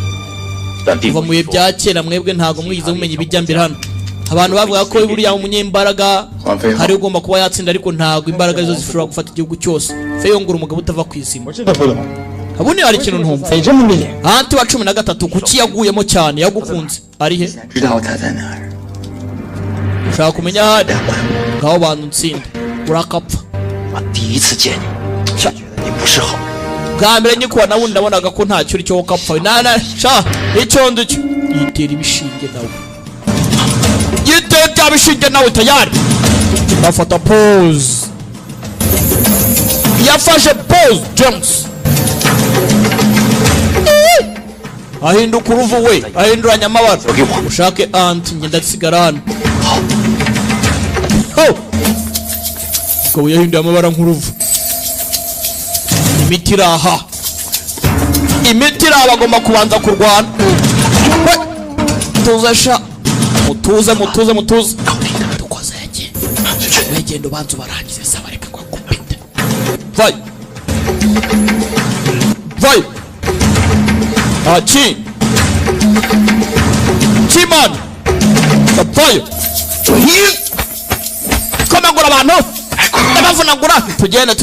但并 Kuva 不 mu bihe 是说 bya kera mwebwe ntago mwigize mumenya ibijya mbere hano. Abantu bavuga ko buriya umunyembaraga hari ugomba kuba yatsinda ariko ntago imbaraga zo zishobora gufata igihugu cyose. Fei Wong umugabo utava ku izima. Abone hari ikintu ntumva. Anti wa 13 kuki yaguyemo cyane yagukunze ari he? 知道他在哪儿。 Ushaka kumenya hadi ngaho bantu nsinde urakapfa. 我第一次见你，就觉得你不是好人。bwa mbere nyikuba nawe ndabonaga ko ntacyo uri cyo kapfa nana sha icyo ndicyo yitera ibishinge nawe yitera ibishinge nawe tayari afata pause yafashe pause James ahinduka uruvu we ahinduranya amabara ushake anti ngenda sigara hano ko yahinduye amabara nk'uruvu imiti iraha bagomba kubanza kurwana tuzasha mutuze dukoze yake wegenda ubanza ubarangize saba reka kwa kupite vai Chiman vai komagura abantu ndabavunagura tugenda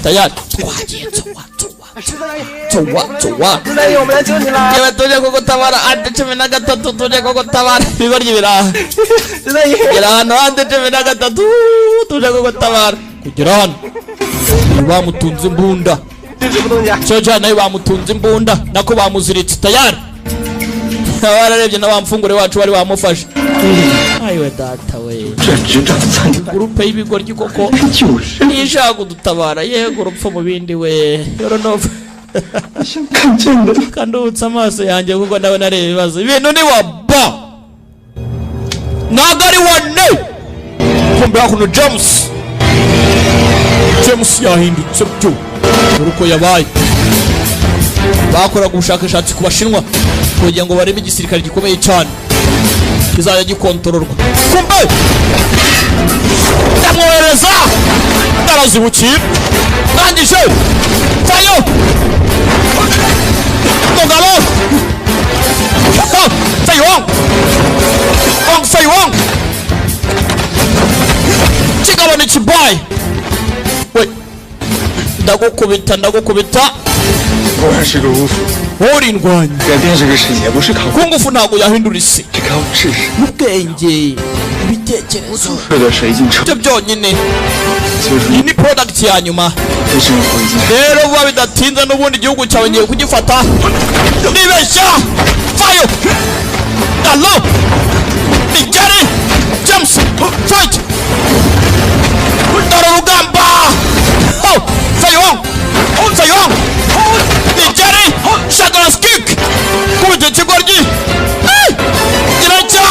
tayari twagiye tuwa yewe tuje kugutabara ande 13 tuje kugutabara bigorye biraha gira hano ande 13 tuje kugutabara kugira hano bamutunze imbunda cyo nayo bamutunze imbunda nako bamuziritse tayari bararebye na bamfungure wacu bari bamufashe ayiwe data we gurupe y'ibigoryi koko nishaka kudutabara yego urupfu mu bindi we yoronova kandutse amaso yanjye kuko ndabona areba ibibazo ibintu ni waba ntabwo ari wane kumbe hakuno James yahindutse byo uruko yabaye bakoraga ubushakashatsi ku bashinwa kugira ngo barebe igisirikare gikomeye cyane kizajya gikontororwa kumbe ndamwohereza ndarazibukira ndangije fayo mugabo Fayong kigabo ni kibaye we ndagukubita urindwanya kungufu ntabwo yahindura isi ubwenge ibitekerezo ibyo byonyine iyi ni product ya nyuma rero vuba bidatinze n'ubundi igihugu cyawe ngiye kugifata nibeshya fayo allo nigeri James fight dore urugamba Fayong nigeri shagaras kick kubita kigoryi kiracya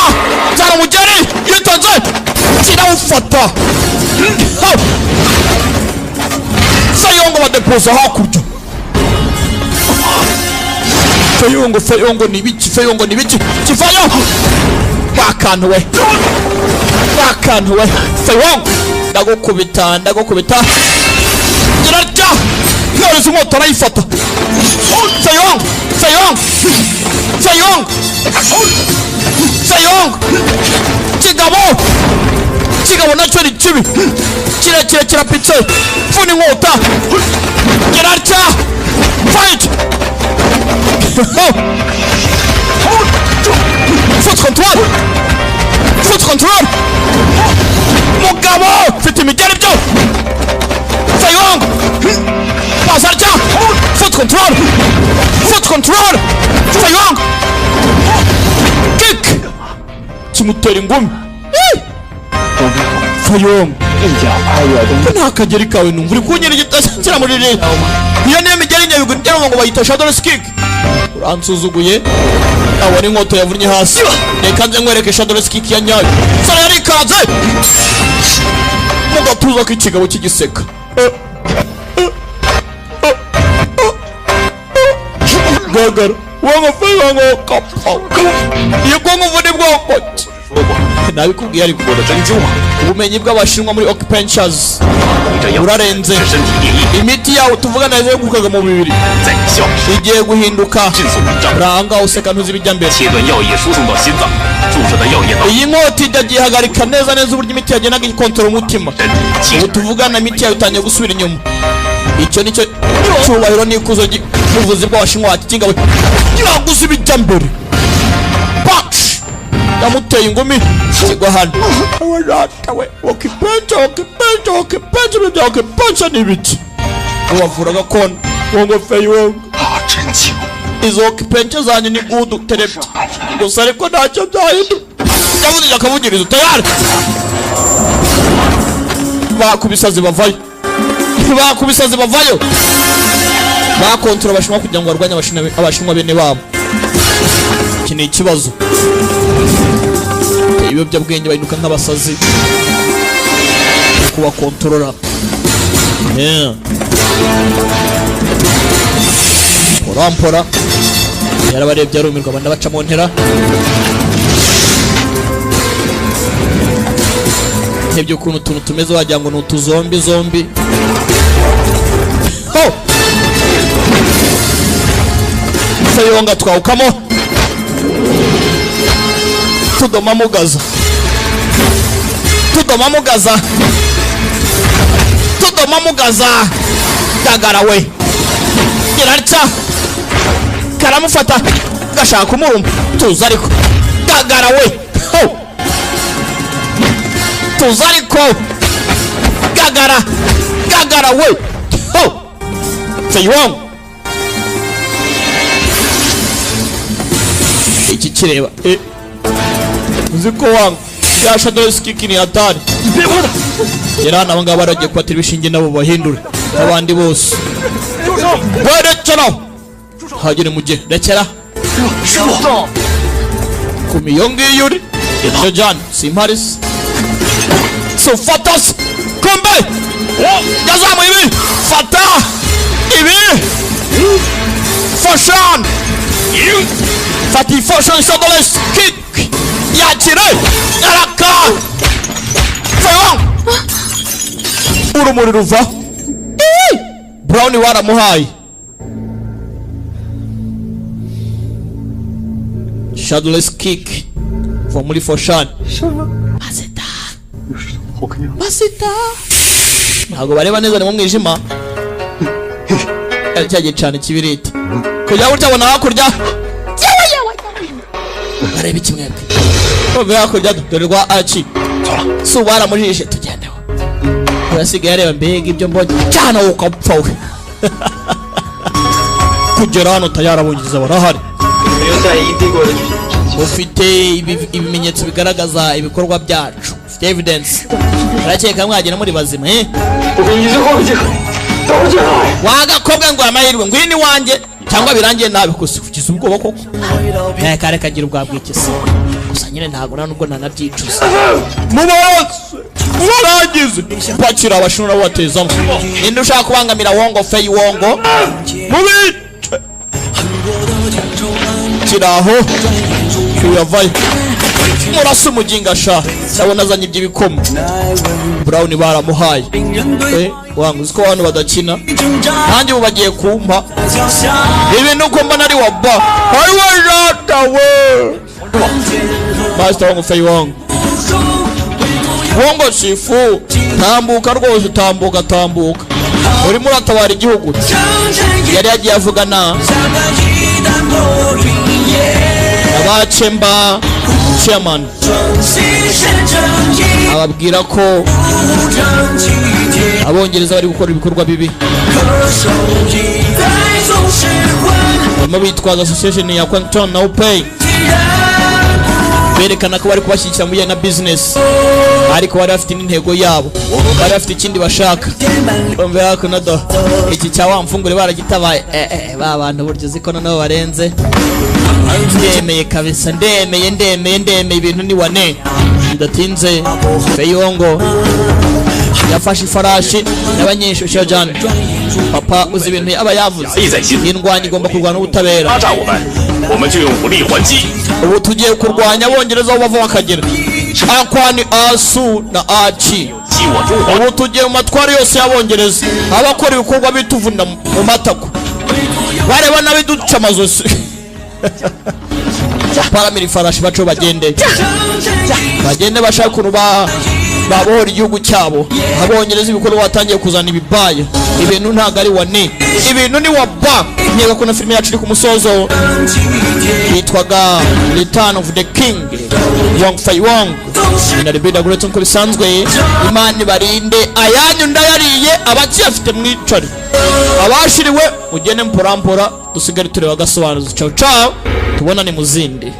cyara mugeri yitonze kirawufata Fayong badepoza hakurya Fayong ni biki kivayo bakantu we Fayong ndagukubita kiracya yore zimoto arayifata Fayong kigabo nacyo ni kibi kirekire kirapitse funi inkota kiracya fight foot control mugabo fite imigeri byo Fayong pasarja foot control Fayong kick kimutera ingumi Fayong ntakageri kawe numva uri kunyera igitashira muri rero iyo niyo migeri nyabigo ngera ngo bayita shadows kick uransuzuguye abone inkoto yavunnye hasi reka nze nkwereke shadows kick ya nyayo sara yari ikaze mu gatuza k'ikigabo cy'igiseka gagara wanga Fayong kapfa yego nguvune bwoko nabikubwiye ariko ubumenyi bw'abashinwa muri occupations urarenze imiti yawe tuvuga neza gukaga mu bibiri igiye guhinduka ranga useka ntuzi bijya mbere iyi nkoti ijya hagarika neza uburyo imiti yagenaga ikontorora umutima ubu tuvugana imiti yawe itangiye gusubira inyuma icyo nicyo cyubahiro n'ikuzo ry'ubuvuzi bw'abashinwa kingabo kiraguza ibijya mbere yamuteye ingumi kigwa hano waratawe wakipenja n'ibiti wavura gakondo Wong Fei Wong 啊，真巧。 izo kipenche zanyu ni gudu terebye gusa ariko ntacyo byahinduka yavuze akavugirizo tayari bakubisazi bavayo bakontora abashinwa kugira ngo barwanye abashinwa bene babo iki ni ikibazo ibiyobyabwenge bahinduka nk'abasazi kubakontorora Porampora yarabarebye arumirwa abandi baca mu ntera ntibyo ukuntu utuntu tumeze wagira ngo ni utuzombi zombi Feyonga twawukamo tudoma mugaza Gagara we Gerarcha karamufata gashaka umurumba tuza ariko Gagara we tuza ariko Gagara we Feyong iki kireba uzi ko Wang ya Shadow Skiki ni atari Gerana abangaba baragiye kwatira ibishinge nabo bahindure abandi bose Werekera hagire mujye rekera kumiyonge yuri Jojan Simparis So fatas kombe yazamu ibi fata ibi Fashion Fati Fashion Shadow Skiki yakire araka Feyong urumuri ruva Brown waramuhaye Shadowless kick for muri Foshan Basita ntago bareba neza ni mu mwijima cyagiye cyane kibiriti kujya utabona hakurya bareba ikimwebwe bove hakurya dore rwa Achi so baramujishe tugendeho urasigaye areba mbega ibyo mbonye cyane ukapfa we kugera hano tayarabongiza barahari ufite ibimenyetso bigaragaza ibikorwa byacu ufite evidence arakeka mwagera muri bazima wagakobwa ngo amahirwe ngwini wanjye cyangwa birangiye nabi kusi kugize ubwoba koko kare kagira ubwabwikese gusa nyine ntago nubwo nanabyicuza mubarangize pakira abashunura batezamo ninde ushaka kubangamira Wong Fei Wong mubi kiraho kuyavaye murasa umuginga sha sabona azanye iby'ibikomo Brown baramuhaye Wang uziko abantu badakina nanjye ubu bagiye kumpa ibintu uko mbona ari waba hari wajatawe Master Wong Fei Wong Wongo shifu tambuka rwose tambuka urimo uratabara igihugu yari yagiye avugana abachemba chairman ababwira ko abongereza bari gukora ibikorwa bibi bitwaza association ya Quantum Now Pay berekana ko bari kubashyigikira mu na business ariko bari bafite intego yabo bari bafite ikindi bashaka umve hako nado iki cyawa mfungure baragitabaye ba bantu buryo ziko nabo barenze ndemeye kabisa ndemeye ibintu ni wane ndatinze Feyongo yafashe ifarashi y'abanyeshusho John papa uzi ibintu aba yavuze indwanyi igomba kurwana ubutabera ubu tugiye kurwanya abongereza aho bava bakagera akwani Asu na Achi ubu tugiye mu matwari yose y'abongereza abakora ibikorwa bituvuna mu matako bareba nabiduca amazosi paramira ifarashi baco bagende bashaka ukuntu babohora igihugu cyabo abongereza ibikorwa batangiye kuzana ibibaya ibintu ntago ari wane ibintu ni waba nkeka ko na filime yacu iri ku musozo yitwaga Return of the King Wong Fei Wong na libida gure tunko bisanzwe Imana barinde ayanyu ndayariye abakiyafite mwicari abashiriwe ugene mpora dusigare tureba gasobanuzo ciao ciao tubona ni muzindi